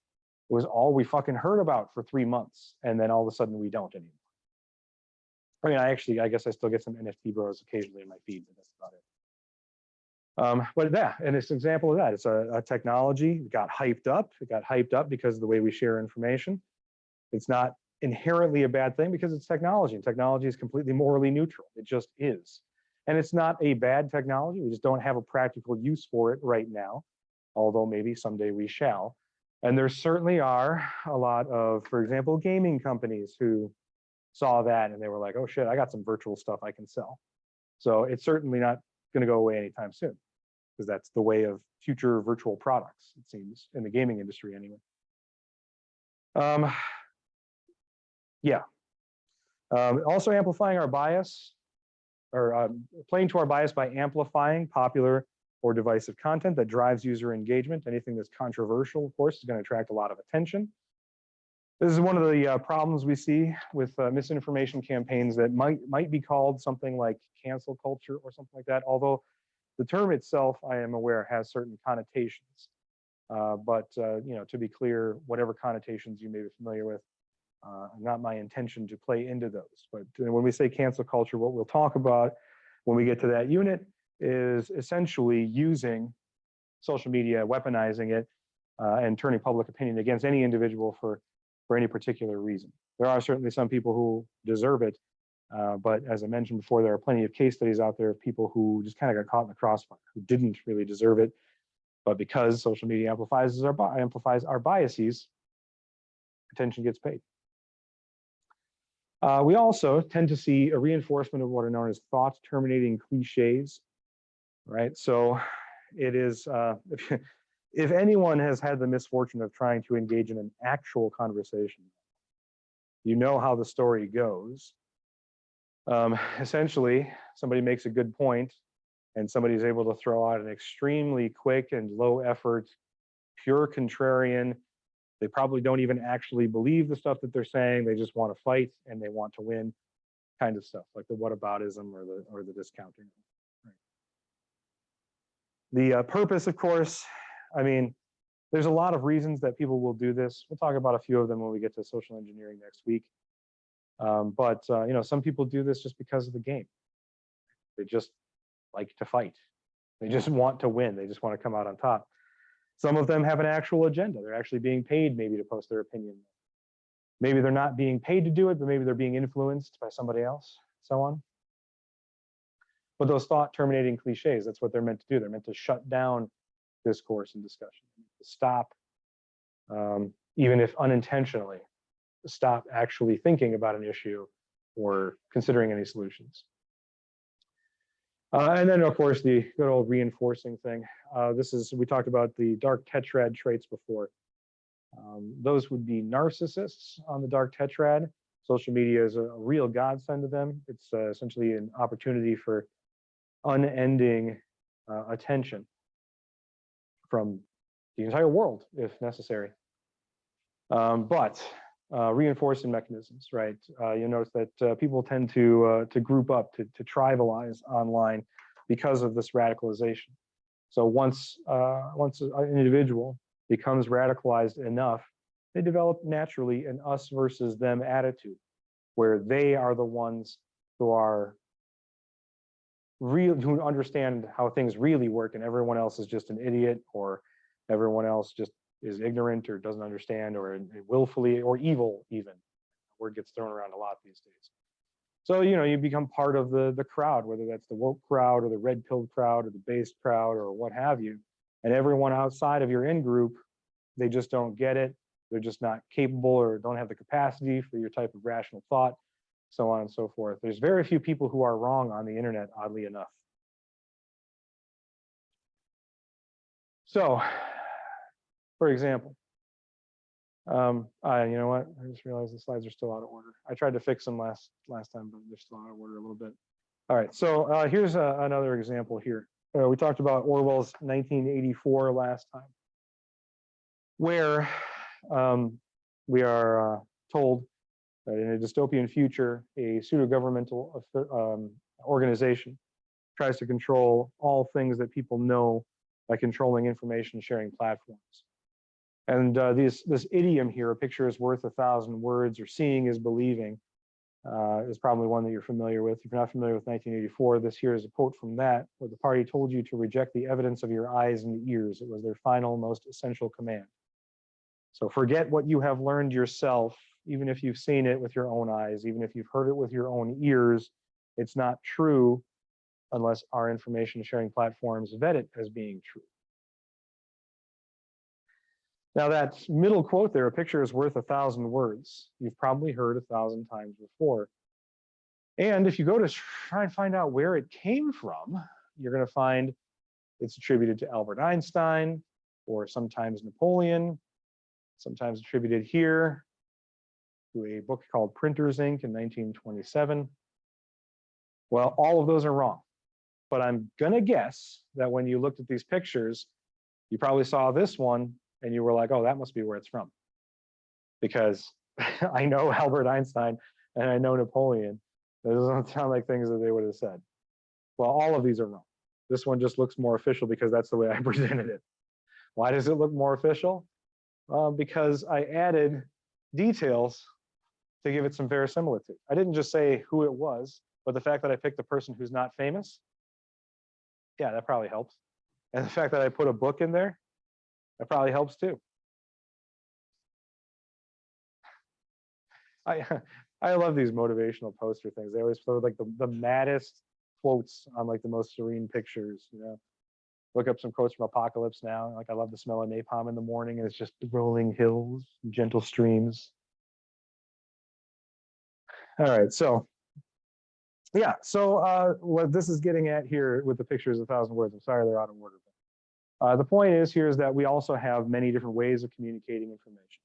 it was all we fucking heard about for 3 months. And then all of a sudden we don't anymore. I mean, I guess I still get some NFT bros occasionally in my feed, but that's about it. But yeah, and it's an example of that. It's a technology that got hyped up. It got hyped up because of the way we share information. It's not inherently a bad thing because it's technology, and technology is completely morally neutral. It just is. And it's not a bad technology. We just don't have a practical use for it right now, although maybe someday we shall. And there certainly are a lot of, for example, gaming companies who saw that and they were like, oh shit, I got some virtual stuff I can sell. So it's certainly not going to go away anytime soon, because that's the way of future virtual products, it seems, in the gaming industry anyway. Also amplifying our bias, or playing to our bias by amplifying popular or divisive content that drives user engagement. Anything that's controversial, of course, is going to attract a lot of attention. This is one of the problems we see with misinformation campaigns that might be called something like cancel culture or something like that, although the term itself, I am aware, has certain connotations. But to be clear, whatever connotations you may be familiar with, not my intention to play into those. But when we say cancel culture, what we'll talk about when we get to that unit is essentially using social media, weaponizing it, and turning public opinion against any individual for any particular reason. There are certainly some people who deserve it, but as I mentioned before, there are plenty of case studies out there of people who just kind of got caught in the crossfire, who didn't really deserve it, but because social media amplifies our biases, attention gets paid. We also tend to see a reinforcement of what are known as thought-terminating cliches, right? So it is, if anyone has had the misfortune of trying to engage in an actual conversation, you know how the story goes. Essentially, somebody makes a good point, and somebody is able to throw out an extremely quick and low effort, pure contrarian. They probably don't even actually believe the stuff that they're saying. They just want to fight and they want to win, kind of stuff like the whataboutism or the discounting. Right. The purpose, of course, I mean, there's a lot of reasons that people will do this. We'll talk about a few of them when we get to social engineering next week. But some people do this just because of the game. They just like to fight. They just want to win. They just want to come out on top. Some of them have an actual agenda. They're actually being paid maybe to post their opinion. Maybe they're not being paid to do it, but maybe they're being influenced by somebody else, so on. But those thought-terminating cliches, that's what they're meant to do. They're meant to shut down discourse and discussion, to stop, even if unintentionally, stop actually thinking about an issue or considering any solutions. And then, of course, the good old reinforcing thing. We talked about the dark tetrad traits before. Those would be narcissists on the dark tetrad. Social media is a real godsend to them. It's essentially an opportunity for unending attention from the entire world, if necessary. But reinforcing mechanisms, right? You'll notice that people tend to group up, to tribalize online because of this radicalization. So once an individual becomes radicalized enough, they develop naturally an us versus them attitude, where they are the ones who are who understand how things really work, and everyone else is just an idiot, or everyone else just is ignorant or doesn't understand, or willfully or evil even. Word gets thrown around a lot these days. So, you become part of the crowd, whether that's the woke crowd or the red pill crowd or the based crowd or what have you. And everyone outside of your in-group, they just don't get it. They're just not capable or don't have the capacity for your type of rational thought, so on and so forth. There's very few people who are wrong on the internet, oddly enough. So, for example, you know what? I just realized the slides are still out of order. I tried to fix them last time, but they're still out of order a little bit. All right, so here's another example here. We talked about Orwell's 1984 last time, where we are told that in a dystopian future, a pseudo-governmental organization tries to control all things that people know by controlling information sharing platforms. And this idiom here, a picture is worth 1,000 words, or seeing is believing, is probably one that you're familiar with. If you're not familiar with 1984, this here is a quote from that, where the party told you to reject the evidence of your eyes and ears. It was their final, most essential command. So forget what you have learned yourself, even if you've seen it with your own eyes, even if you've heard it with your own ears. It's not true unless our information sharing platforms vet it as being true. Now that middle quote there, a picture is worth 1,000 words. You've probably heard 1,000 times before. And if you go to try and find out where it came from, you're going to find it's attributed to Albert Einstein, or sometimes Napoleon, sometimes attributed here to a book called Printer's Ink in 1927. Well, all of those are wrong. But I'm going to guess that when you looked at these pictures, you probably saw this one and you were like, oh, that must be where it's from. Because I know Albert Einstein and I know Napoleon. Those don't sound like things that they would have said. Well, all of these are wrong. This one just looks more official because that's the way I presented it. Why does it look more official? Because I added details to give it some verisimilitude. I didn't just say who it was, but the fact that I picked a person who's not famous, yeah, that probably helps. And the fact that I put a book in there, that probably helps too. I love these motivational poster things. They always throw like the maddest quotes on like the most serene pictures, Look up some quotes from Apocalypse Now. Like, I love the smell of napalm in the morning, and it's just rolling hills, gentle streams. All right, so yeah, so what this is getting at here with the pictures of 1,000 words, I'm sorry they're out of order. The point is here is that we also have many different ways of communicating information.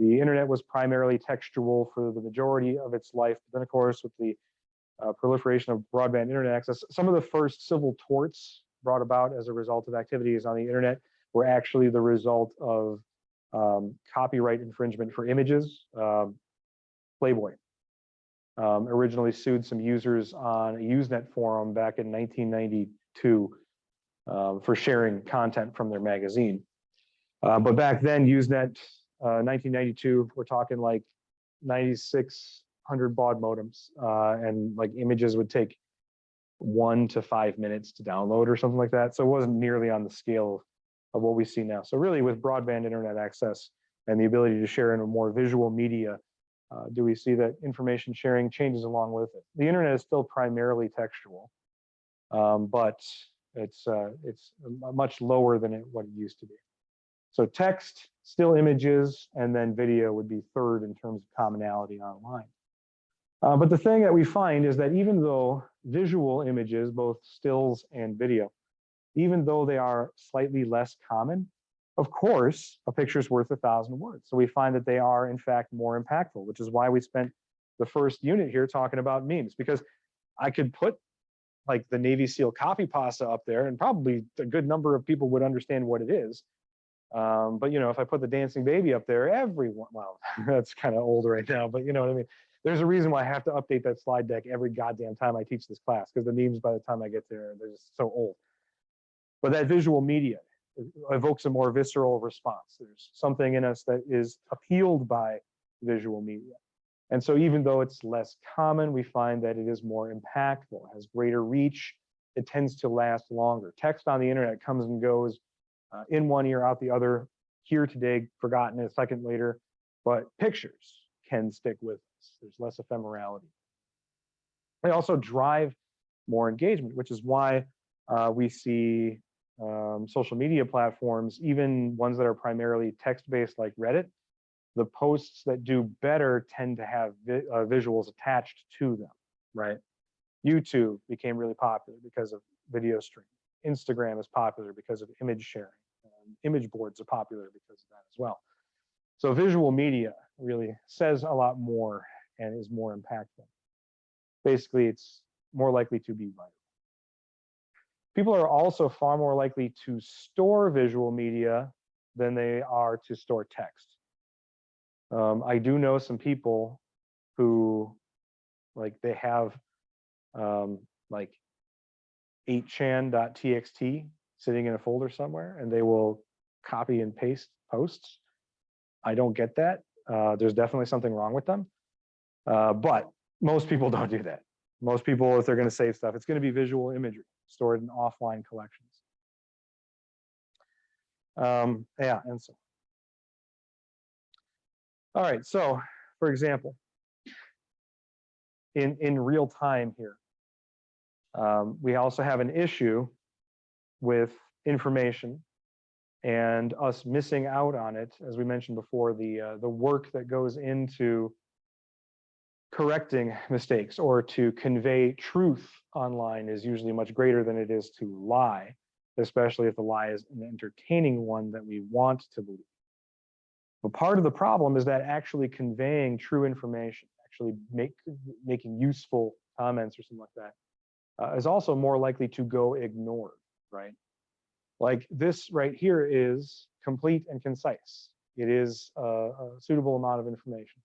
The internet was primarily textual for the majority of its life, but then of course with the proliferation of broadband internet access, some of the first civil torts brought about as a result of activities on the internet were actually the result of copyright infringement for images. Playboy originally sued some users on a Usenet forum back in 1992 for sharing content from their magazine. But back then, Usenet, 1992, we're talking like 9,600 baud modems, and like images would take 1 to 5 minutes to download or something like that. So it wasn't nearly on the scale of what we see now. So really with broadband internet access and the ability to share in a more visual media, do we see that information sharing changes along with it? The internet is still primarily textual, but it's much lower than what it used to be. So text, still images, and then video would be third in terms of commonality online. But the thing that we find is that even though visual images, both stills and video, even though they are slightly less common, of course, a picture is worth 1,000 words. So we find that they are, in fact, more impactful, which is why we spent the first unit here talking about memes, because I could put like the Navy SEAL copy pasta up there and probably a good number of people would understand what it is. But if I put the dancing baby up there, everyone, well, that's kind of old right now, but you know what I mean? There's a reason why I have to update that slide deck every goddamn time I teach this class, because the memes by the time I get there, they're just so old. But that visual media evokes a more visceral response. There's something in us that is appealed by visual media. And so even though it's less common, we find that it is more impactful, has greater reach, it tends to last longer. Text on the internet comes and goes in one ear, out the other, here today, forgotten a second later, but pictures can stick with us. There's less ephemerality. They also drive more engagement, which is why we see social media platforms, even ones that are primarily text-based like Reddit, the posts that do better tend to have visuals attached to them, right? YouTube became really popular because of video streaming. Instagram is popular because of image sharing. Image boards are popular because of that as well. So visual media really says a lot more and is more impactful. Basically, it's more likely to be viral. People are also far more likely to store visual media than they are to store text. I do know some people who, like, they have like 8chan.txt sitting in a folder somewhere, and they will copy and paste posts. I don't get that. There's definitely something wrong with them. But most people don't do that. Most people, if they're going to save stuff, it's going to be visual imagery stored in offline collections. Yeah, and so. All right, so for example, in real time here, we also have an issue with information and us missing out on it. As we mentioned before, the work that goes into correcting mistakes or to convey truth online is usually much greater than it is to lie, especially if the lie is an entertaining one that we want to believe. But part of the problem is that actually conveying true information, actually making useful comments or something like that, is also more likely to go ignored, right? Like this right here is complete and concise. It is a suitable amount of information.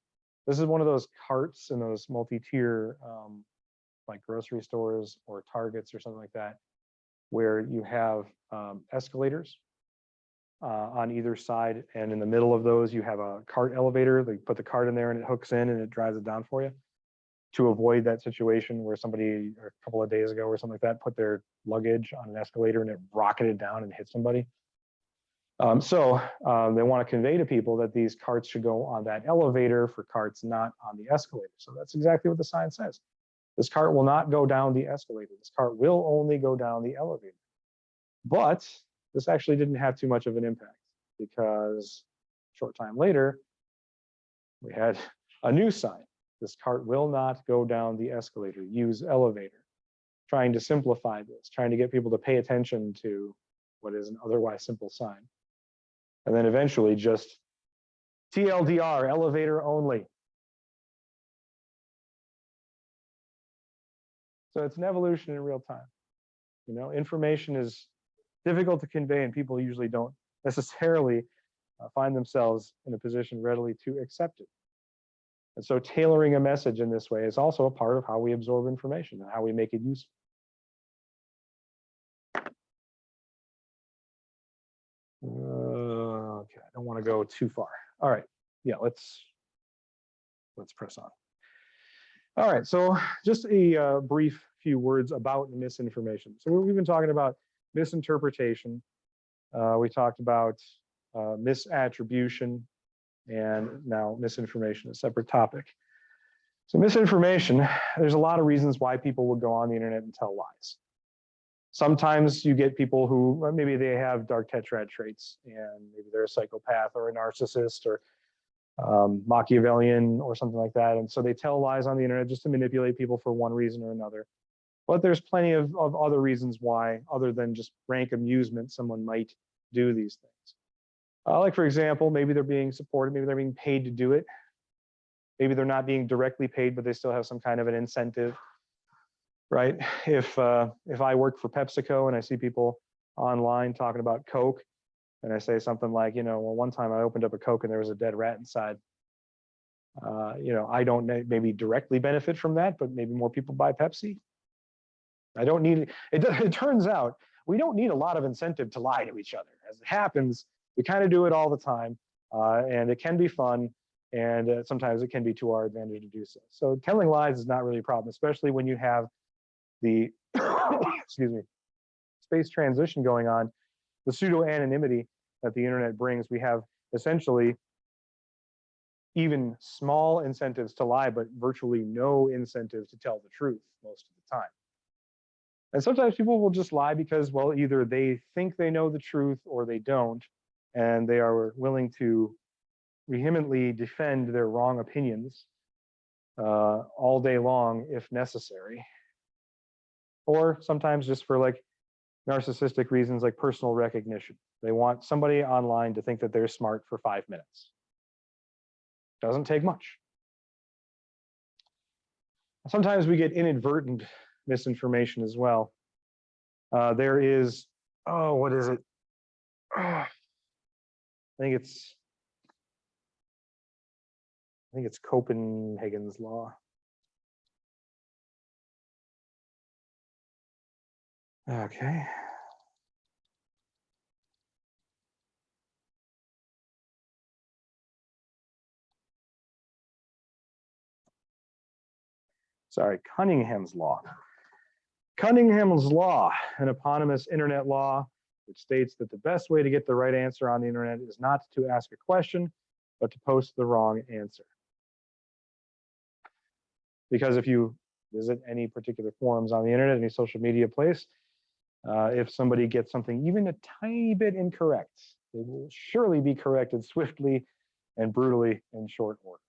This is one of those carts in those multi-tier like grocery stores or Targets or something like that, where you have escalators on either side, and in the middle of those you have a cart elevator. They put the cart in there and it hooks in and it drives it down for you, to avoid that situation where somebody a couple of days ago or something like that put their luggage on an escalator and it rocketed down and hit somebody. So they want to convey to people that these carts should go on that elevator for carts not on the escalator. So that's exactly what the sign says. This cart will not go down the escalator. This cart will only go down the elevator. But this actually didn't have too much of an impact, because a short time later, we had a new sign. This cart will not go down the escalator. Use elevator. Trying to simplify this, trying to get people to pay attention to what is an otherwise simple sign. And then eventually just TLDR, elevator only. So it's an evolution in real time. You know, information is difficult to convey, and people usually don't necessarily find themselves in a position readily to accept it. And so tailoring a message in this way is also a part of how we absorb information and how we make it useful. Okay, I don't want to go too far. All right, yeah, let's press on. All right, so just a brief few words about misinformation. So we've been talking about misinterpretation. We talked about misattribution, and now misinformation, a separate topic. So misinformation, there's a lot of reasons why people would go on the internet and tell lies. Sometimes you get people who maybe they have dark tetrad traits, and maybe they're a psychopath or a narcissist or Machiavellian or something like that. And so they tell lies on the internet just to manipulate people for one reason or another. But there's plenty of other reasons why, other than just rank amusement, someone might do these things. Like, for example, maybe they're being supported, maybe they're being paid to do it. Maybe they're not being directly paid, but they still have some kind of an incentive, right? If I work for PepsiCo and I see people online talking about Coke, and I say something like, well, one time I opened up a Coke and there was a dead rat inside. I don't maybe directly benefit from that, but maybe more people buy Pepsi. I don't need it turns out we don't need a lot of incentive to lie to each other. As it happens, we kind of do it all the time, and it can be fun, and sometimes it can be to our advantage to do so. So telling lies is not really a problem, especially when you have the excuse me, space transition going on, the pseudo-anonymity that the internet brings. We have essentially even small incentives to lie, but virtually no incentive to tell the truth most of the time. And sometimes people will just lie because, well, either they think they know the truth or they don't, and they are willing to vehemently defend their wrong opinions all day long if necessary. Or sometimes just for like narcissistic reasons like personal recognition. They want somebody online to think that they're smart for 5 minutes. Doesn't take much. Sometimes we get inadvertent misinformation as well. There is, what is it? I think it's Copenhagen's law. Okay. Sorry, Cunningham's law. Cunningham's law, an eponymous internet law, which states that the best way to get the right answer on the internet is not to ask a question, but to post the wrong answer. Because if you visit any particular forums on the internet, any social media place, if somebody gets something even a tiny bit incorrect, they will surely be corrected swiftly and brutally in short order.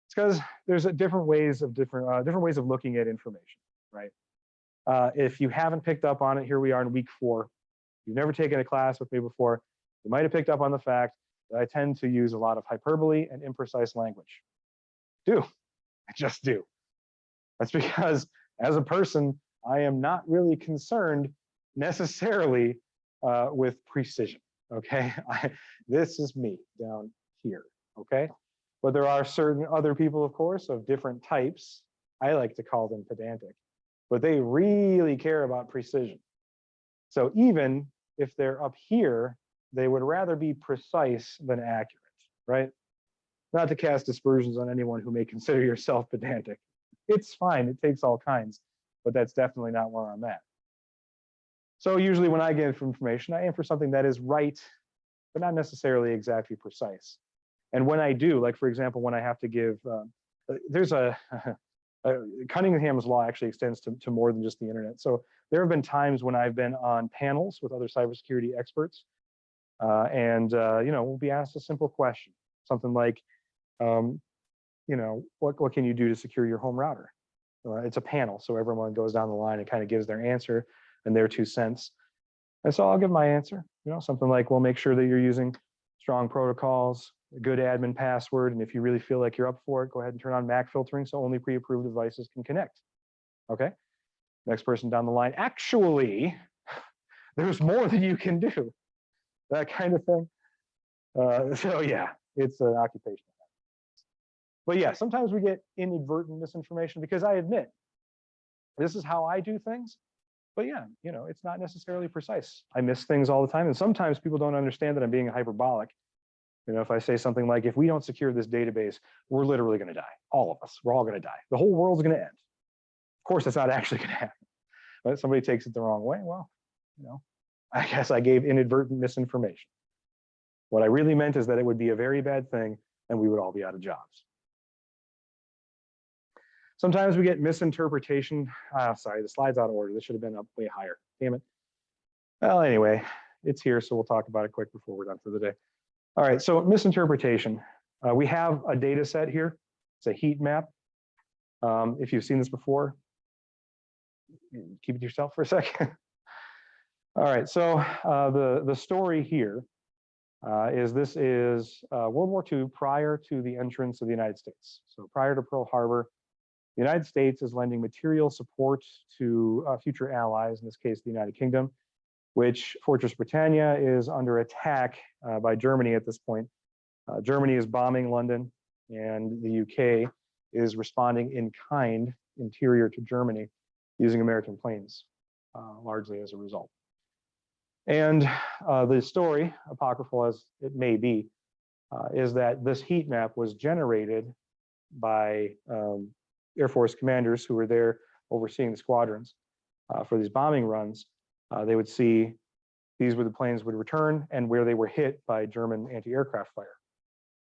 It's because there's different ways of looking at information, right? If you haven't picked up on it, here we are in week 4. You've never taken a class with me before. You might have picked up on the fact that I tend to use a lot of hyperbole and imprecise language. I just do. That's because as a person, I am not really concerned necessarily with precision, okay? This is me down here, okay? But there are certain other people, of course, of different types. I like to call them pedantic, but they really care about precision. So even if they're up here, they would rather be precise than accurate, right? Not to cast aspersions on anyone who may consider yourself pedantic. It's fine, it takes all kinds, but that's definitely not where I'm at. So usually when I get information, I aim for something that is right, but not necessarily exactly precise. And when I do, like for example, when I have to give, there's Cunningham's law actually extends to more than just the internet. So there have been times when I've been on panels with other cybersecurity experts, and we'll be asked a simple question, something like, what can you do to secure your home router? It's a panel, so everyone goes down the line and kind of gives their answer and their 2 cents. And so I'll give my answer, something like, well, make sure that you're using strong protocols, a good admin password, and if you really feel like you're up for it, go ahead and turn on MAC filtering so only pre-approved devices can connect. Okay. Next person down the line, actually, there's more that you can do. That kind of thing. So yeah, it's an occupation. But yeah, sometimes we get inadvertent misinformation because I admit, this is how I do things. But yeah, it's not necessarily precise. I miss things all the time. And sometimes people don't understand that I'm being hyperbolic. If I say something like, if we don't secure this database, we're literally going to die. All of us, we're all going to die. The whole world's going to end. Of course, that's not actually going to happen. But somebody takes it the wrong way. Well, I guess I gave inadvertent misinformation. What I really meant is that it would be a very bad thing and we would all be out of jobs. Sometimes we get misinterpretation. Sorry, the slide's out of order. This should have been up way higher. Damn it. Well, anyway, it's here, so we'll talk about it quick before we're done for the day. All right, so misinterpretation. We have a data set here. It's a heat map. If you've seen this before, keep it to yourself for a second. All right, so the story here this is World War II prior to the entrance of the United States. So prior to Pearl Harbor, the United States is lending material support to future allies, in this case, the United Kingdom, which Fortress Britannia is under attack by Germany at this point. Germany is bombing London, and the UK is responding in kind, interior to Germany, using American planes, largely as a result. And the story, apocryphal as it may be, is that this heat map was generated by Air Force commanders who were there overseeing the squadrons for these bombing runs. They would see these were the planes would return and where they were hit by German anti-aircraft fire.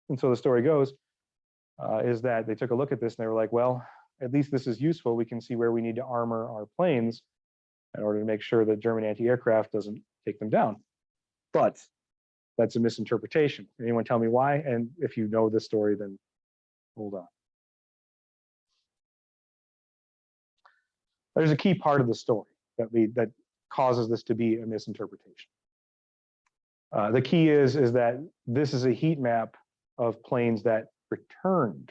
And so the story goes is that they took a look at this and they were like, well, at least this is useful. We can see where we need to armor our planes in order to make sure that German anti-aircraft doesn't take them down. But that's a misinterpretation. Anyone tell me why? And if you know this story, then hold on. There's a key part of the story that causes this to be a misinterpretation. The key is that this is a heat map of planes that returned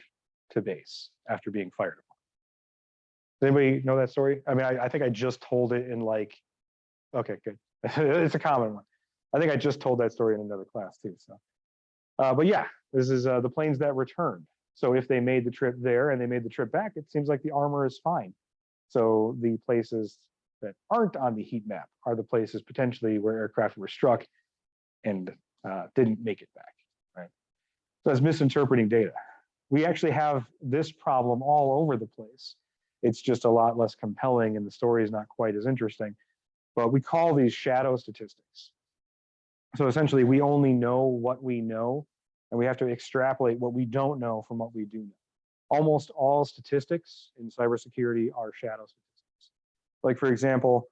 to base after being fired upon. Does anybody know that story? I mean, I think I just told it in like, okay, good. It's a common one. I think I just told that story in another class too. So, but yeah, this is the planes that returned. So if they made the trip there and they made the trip back, it seems like the armor is fine. So the places that aren't on the heat map are the places potentially where aircraft were struck and didn't make it back, right? So that's misinterpreting data. We actually have this problem all over the place. It's just a lot less compelling and the story is not quite as interesting, but we call these shadow statistics. So essentially we only know what we know and we have to extrapolate what we don't know from what we do know. Almost all statistics in cybersecurity are shadow statistics. Like for example,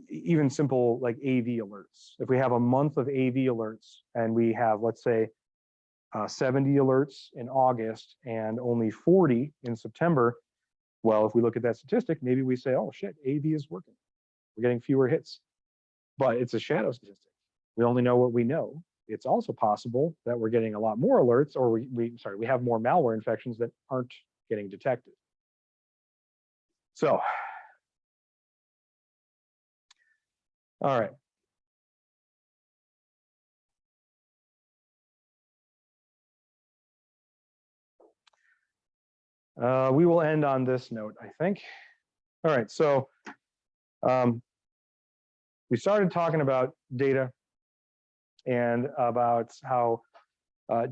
even simple like AV alerts. If we have a month of AV alerts and we have, let's say, 70 alerts in August and only 40 in September, well, if we look at that statistic, maybe we say, oh shit, AV is working. We're getting fewer hits. But it's a shadow statistic. We only know what we know. It's also possible that we're getting a lot more alerts, or we have more malware infections that aren't getting detected. So, all right. We will end on this note, I think. All right, so we started talking about data and about how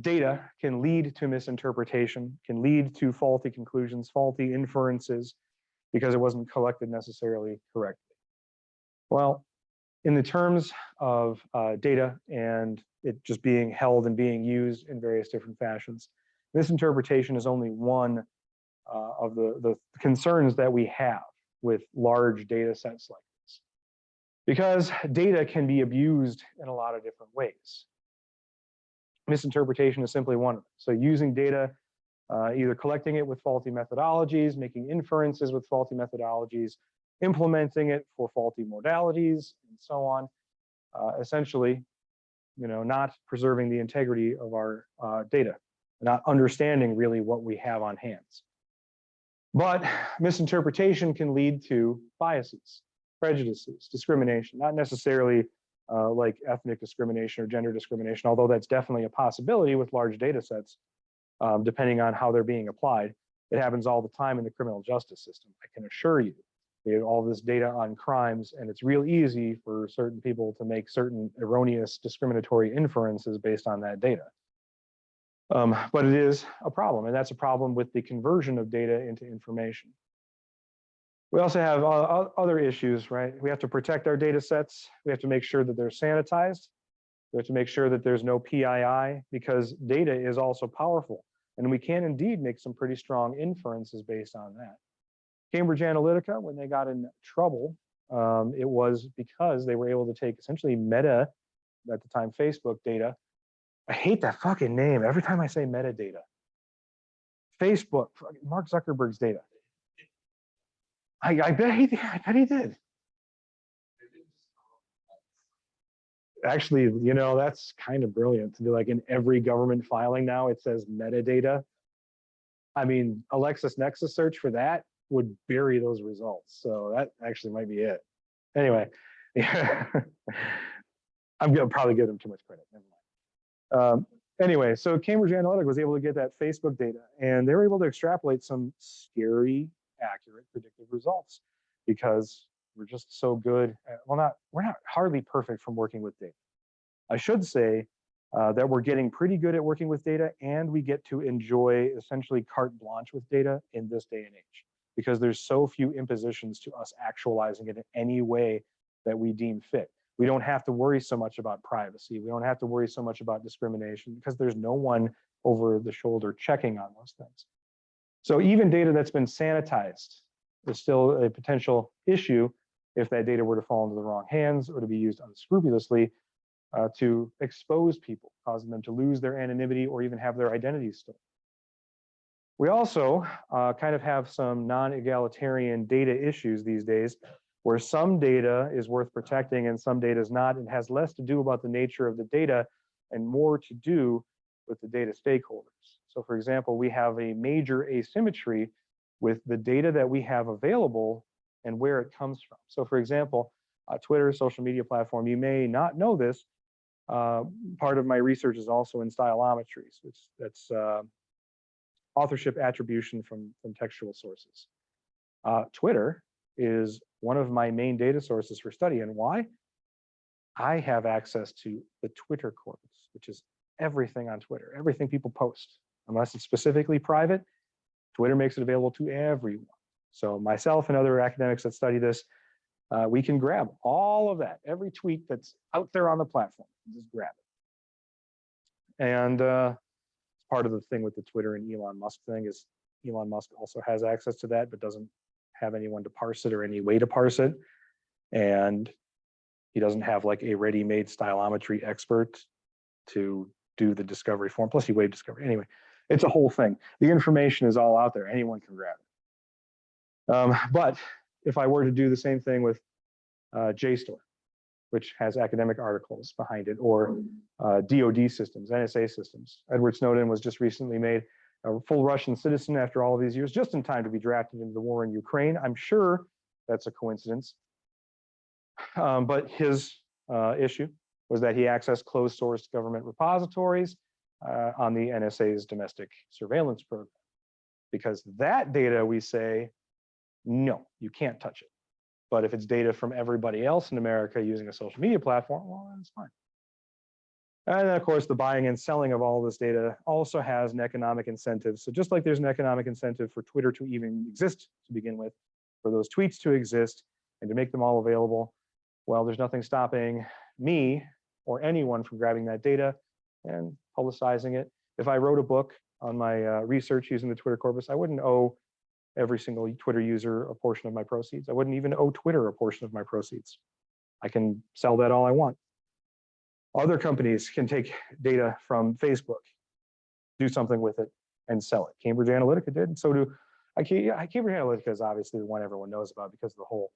data can lead to misinterpretation, can lead to faulty conclusions, faulty inferences, because it wasn't collected necessarily correctly. Well, in the terms of data and it just being held and being used in various different fashions, misinterpretation is only one of the concerns that we have with large data sets like this. Because data can be abused in a lot of different ways. Misinterpretation is simply one of them. So using data, either collecting it with faulty methodologies, making inferences with faulty methodologies, implementing it for faulty modalities, and so on. Essentially, not preserving the integrity of our data, not understanding really what we have on hands. But misinterpretation can lead to biases, prejudices, discrimination, not necessarily like ethnic discrimination or gender discrimination, although that's definitely a possibility with large data sets, depending on how they're being applied. It happens all the time in the criminal justice system, I can assure you. We have all this data on crimes, and it's real easy for certain people to make certain erroneous discriminatory inferences based on that data. But it is a problem, and that's a problem with the conversion of data into information. We also have other issues, right? We have to protect our data sets. We have to make sure that they're sanitized. We have to make sure that there's no PII, because data is also powerful. And we can indeed make some pretty strong inferences based on that. Cambridge Analytica, when they got in trouble, it was because they were able to take essentially Meta, at the time Facebook data. I hate that fucking name every time I say metadata. Facebook, Mark Zuckerberg's data. I bet he did. Actually, you know, that's kind of brilliant to be like in every government filing now, it says metadata. I mean, Alexis Nexus search for that would bury those results. So that actually might be it. Anyway, yeah. I'm gonna probably give them too much credit. Never mind. Anyway, so Cambridge Analytica was able to get that Facebook data, and they were able to extrapolate some scary, accurate, predictive results because we're just so good. We're not hardly perfect from working with data. I should say that we're getting pretty good at working with data, and we get to enjoy essentially carte blanche with data in this day and age because there's so few impositions to us actualizing it in any way that we deem fit. We don't have to worry so much about privacy. We don't have to worry so much about discrimination because there's no one over the shoulder checking on those things. So even data that's been sanitized is still a potential issue if that data were to fall into the wrong hands or to be used unscrupulously to expose people, causing them to lose their anonymity or even have their identities stolen. We also kind of have some non-egalitarian data issues these days where some data is worth protecting and some data is not. It has less to do about the nature of the data and more to do with the data stakeholders. So for example, we have a major asymmetry with the data that we have available and where it comes from. So for example, Twitter, social media platform, you may not know this, part of my research is also in stylometries. That's authorship attribution from textual sources. Twitter is one of my main data sources for study. And why? I have access to the Twitter corpus, which is everything on Twitter, everything people post. Unless it's specifically private, Twitter makes it available to everyone. So myself and other academics that study this, we can grab all of that, every tweet that's out there on the platform, just grab it. And part of the thing with the Twitter and Elon Musk thing is Elon Musk also has access to that, but doesn't have anyone to parse it or any way to parse it. And he doesn't have like a ready-made stylometry expert to do the discovery form. Plus he waived discovery. Anyway, it's a whole thing. The information is all out there. Anyone can grab it. But if I were to do the same thing with JSTOR, which has academic articles behind it, or DoD systems, NSA systems. Edward Snowden was just recently made a full Russian citizen after all of these years, just in time to be drafted into the war in Ukraine. I'm sure that's a coincidence. But his issue was that he accessed closed source government repositories on the NSA's domestic surveillance program. Because that data, we say, no, you can't touch it. But if it's data from everybody else in America using a social media platform, well, that's fine. And then, of course, the buying and selling of all this data also has an economic incentive. So just like there's an economic incentive for Twitter to even exist to begin with, for those tweets to exist and to make them all available, well, there's nothing stopping me or anyone from grabbing that data and publicizing it. If I wrote a book on my research using the Twitter corpus, I wouldn't owe every single Twitter user a portion of my proceeds. I wouldn't even owe Twitter a portion of my proceeds. I can sell that all I want. Other companies can take data from Facebook, do something with it, and sell it. Cambridge Analytica did, and so do Cambridge Analytica is obviously the one everyone knows about because of the whole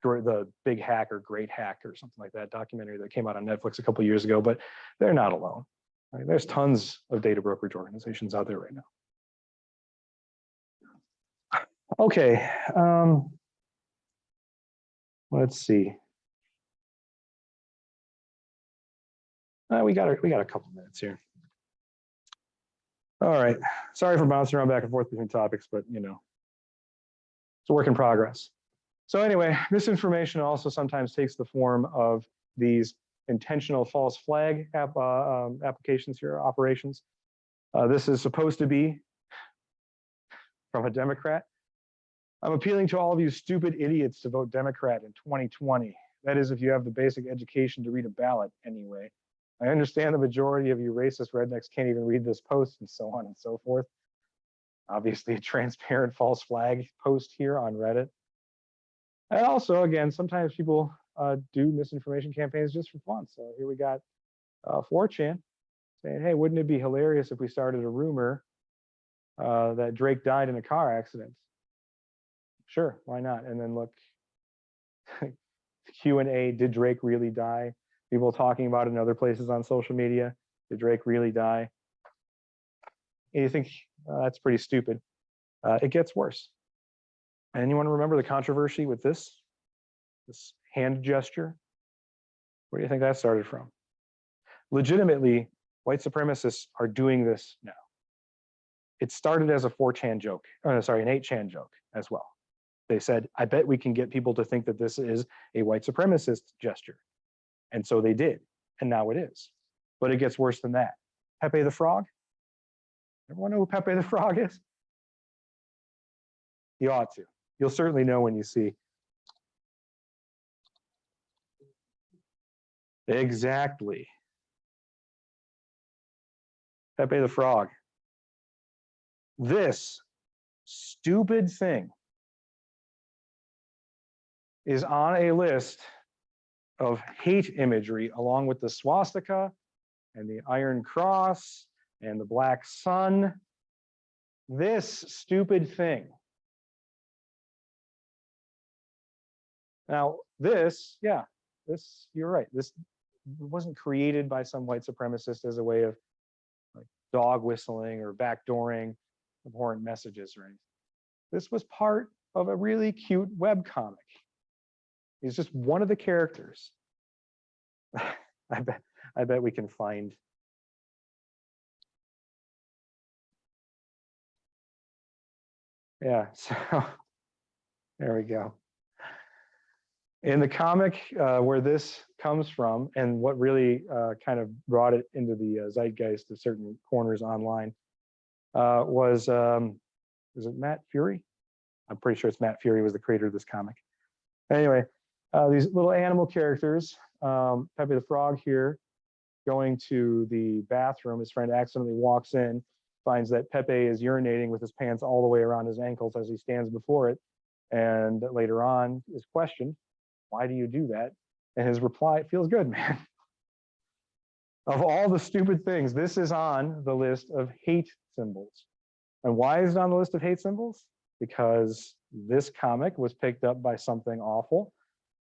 the Big Hack or Great Hack or something like that documentary that came out on Netflix a couple of years ago. But they're not alone. Right? There's tons of data brokerage organizations out there right now. Okay, let's see. We got a couple minutes here. All right, sorry for bouncing around back and forth between topics, but you know, it's a work in progress. So anyway, misinformation also sometimes takes the form of these intentional false flag applications here, operations. This is supposed to be from a Democrat. I'm appealing to all of you stupid idiots to vote Democrat in 2020. That is, if you have the basic education to read a ballot anyway. I understand the majority of you racist rednecks can't even read this post and so on and so forth. Obviously a transparent false flag post here on Reddit. And also, again, sometimes people do misinformation campaigns just for fun. So here we got 4chan saying, hey, wouldn't it be hilarious if we started a rumor that Drake died in a car accident? Sure, why not? And then look, Q&A, did Drake really die? People talking about it in other places on social media. Did Drake really die? And you think, that's pretty stupid. It gets worse. Anyone remember the controversy with this hand gesture? Where do you think that started from? Legitimately, white supremacists are doing this now. It started as a 4chan joke, an 8chan joke as well. They said, I bet we can get people to think that this is a white supremacist gesture. And so they did, and now it is. But it gets worse than that. Pepe the Frog? Everyone know who Pepe the Frog is? You ought to. You'll certainly know when you see. Exactly. Pepe the Frog. This stupid thing is on a list of hate imagery along with the swastika and the Iron Cross and the black sun. This stupid thing. Now, this, you're right. This wasn't created by some white supremacist as a way of like dog whistling or backdooring abhorrent messages or anything. This was part of a really cute webcomic. He's just one of the characters. I bet we can find. Yeah, so there we go. In the comic where this comes from, and what really kind of brought it into the zeitgeist of certain corners online was it Matt Fury? I'm pretty sure it's Matt Fury was the creator of this comic. Anyway, these little animal characters, Pepe the Frog here, going to the bathroom. His friend accidentally walks in, finds that Pepe is urinating with his pants all the way around his ankles as he stands before it, and later on is questioned, why do you do that? And his reply, it feels good, man. Of all the stupid things, this is on the list of hate symbols. And why is it on the list of hate symbols? Because this comic was picked up by Something Awful.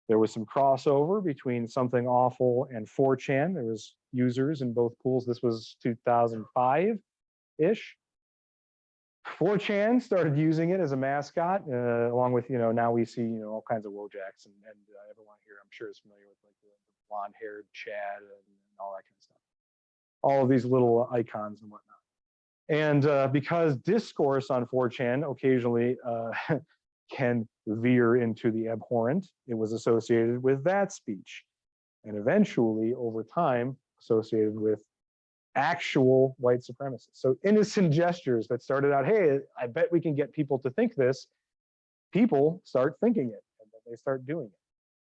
There was some crossover between Something Awful and 4chan. There was users in both pools. This was 2005-ish. 4chan started using it as a mascot, along with, now we see, all kinds of Wojaks, and everyone here, I'm sure, is familiar with like the blonde-haired Chad and all that kind of stuff. All of these little icons and whatnot. And because discourse on 4chan occasionally can veer into the abhorrent, it was associated with that speech. And eventually, over time, associated with actual white supremacists. So innocent gestures that started out, hey, I bet we can get people to think this. People start thinking it, and then they start doing it.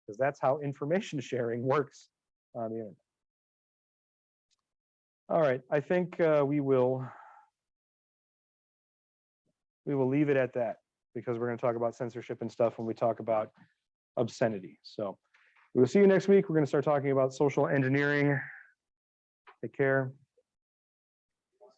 Because that's how information sharing works on the internet. All right, I think we will leave it at that, because we're going to talk about censorship and stuff when we talk about obscenity. So we will see you next week. We're going to start talking about social engineering. Take care.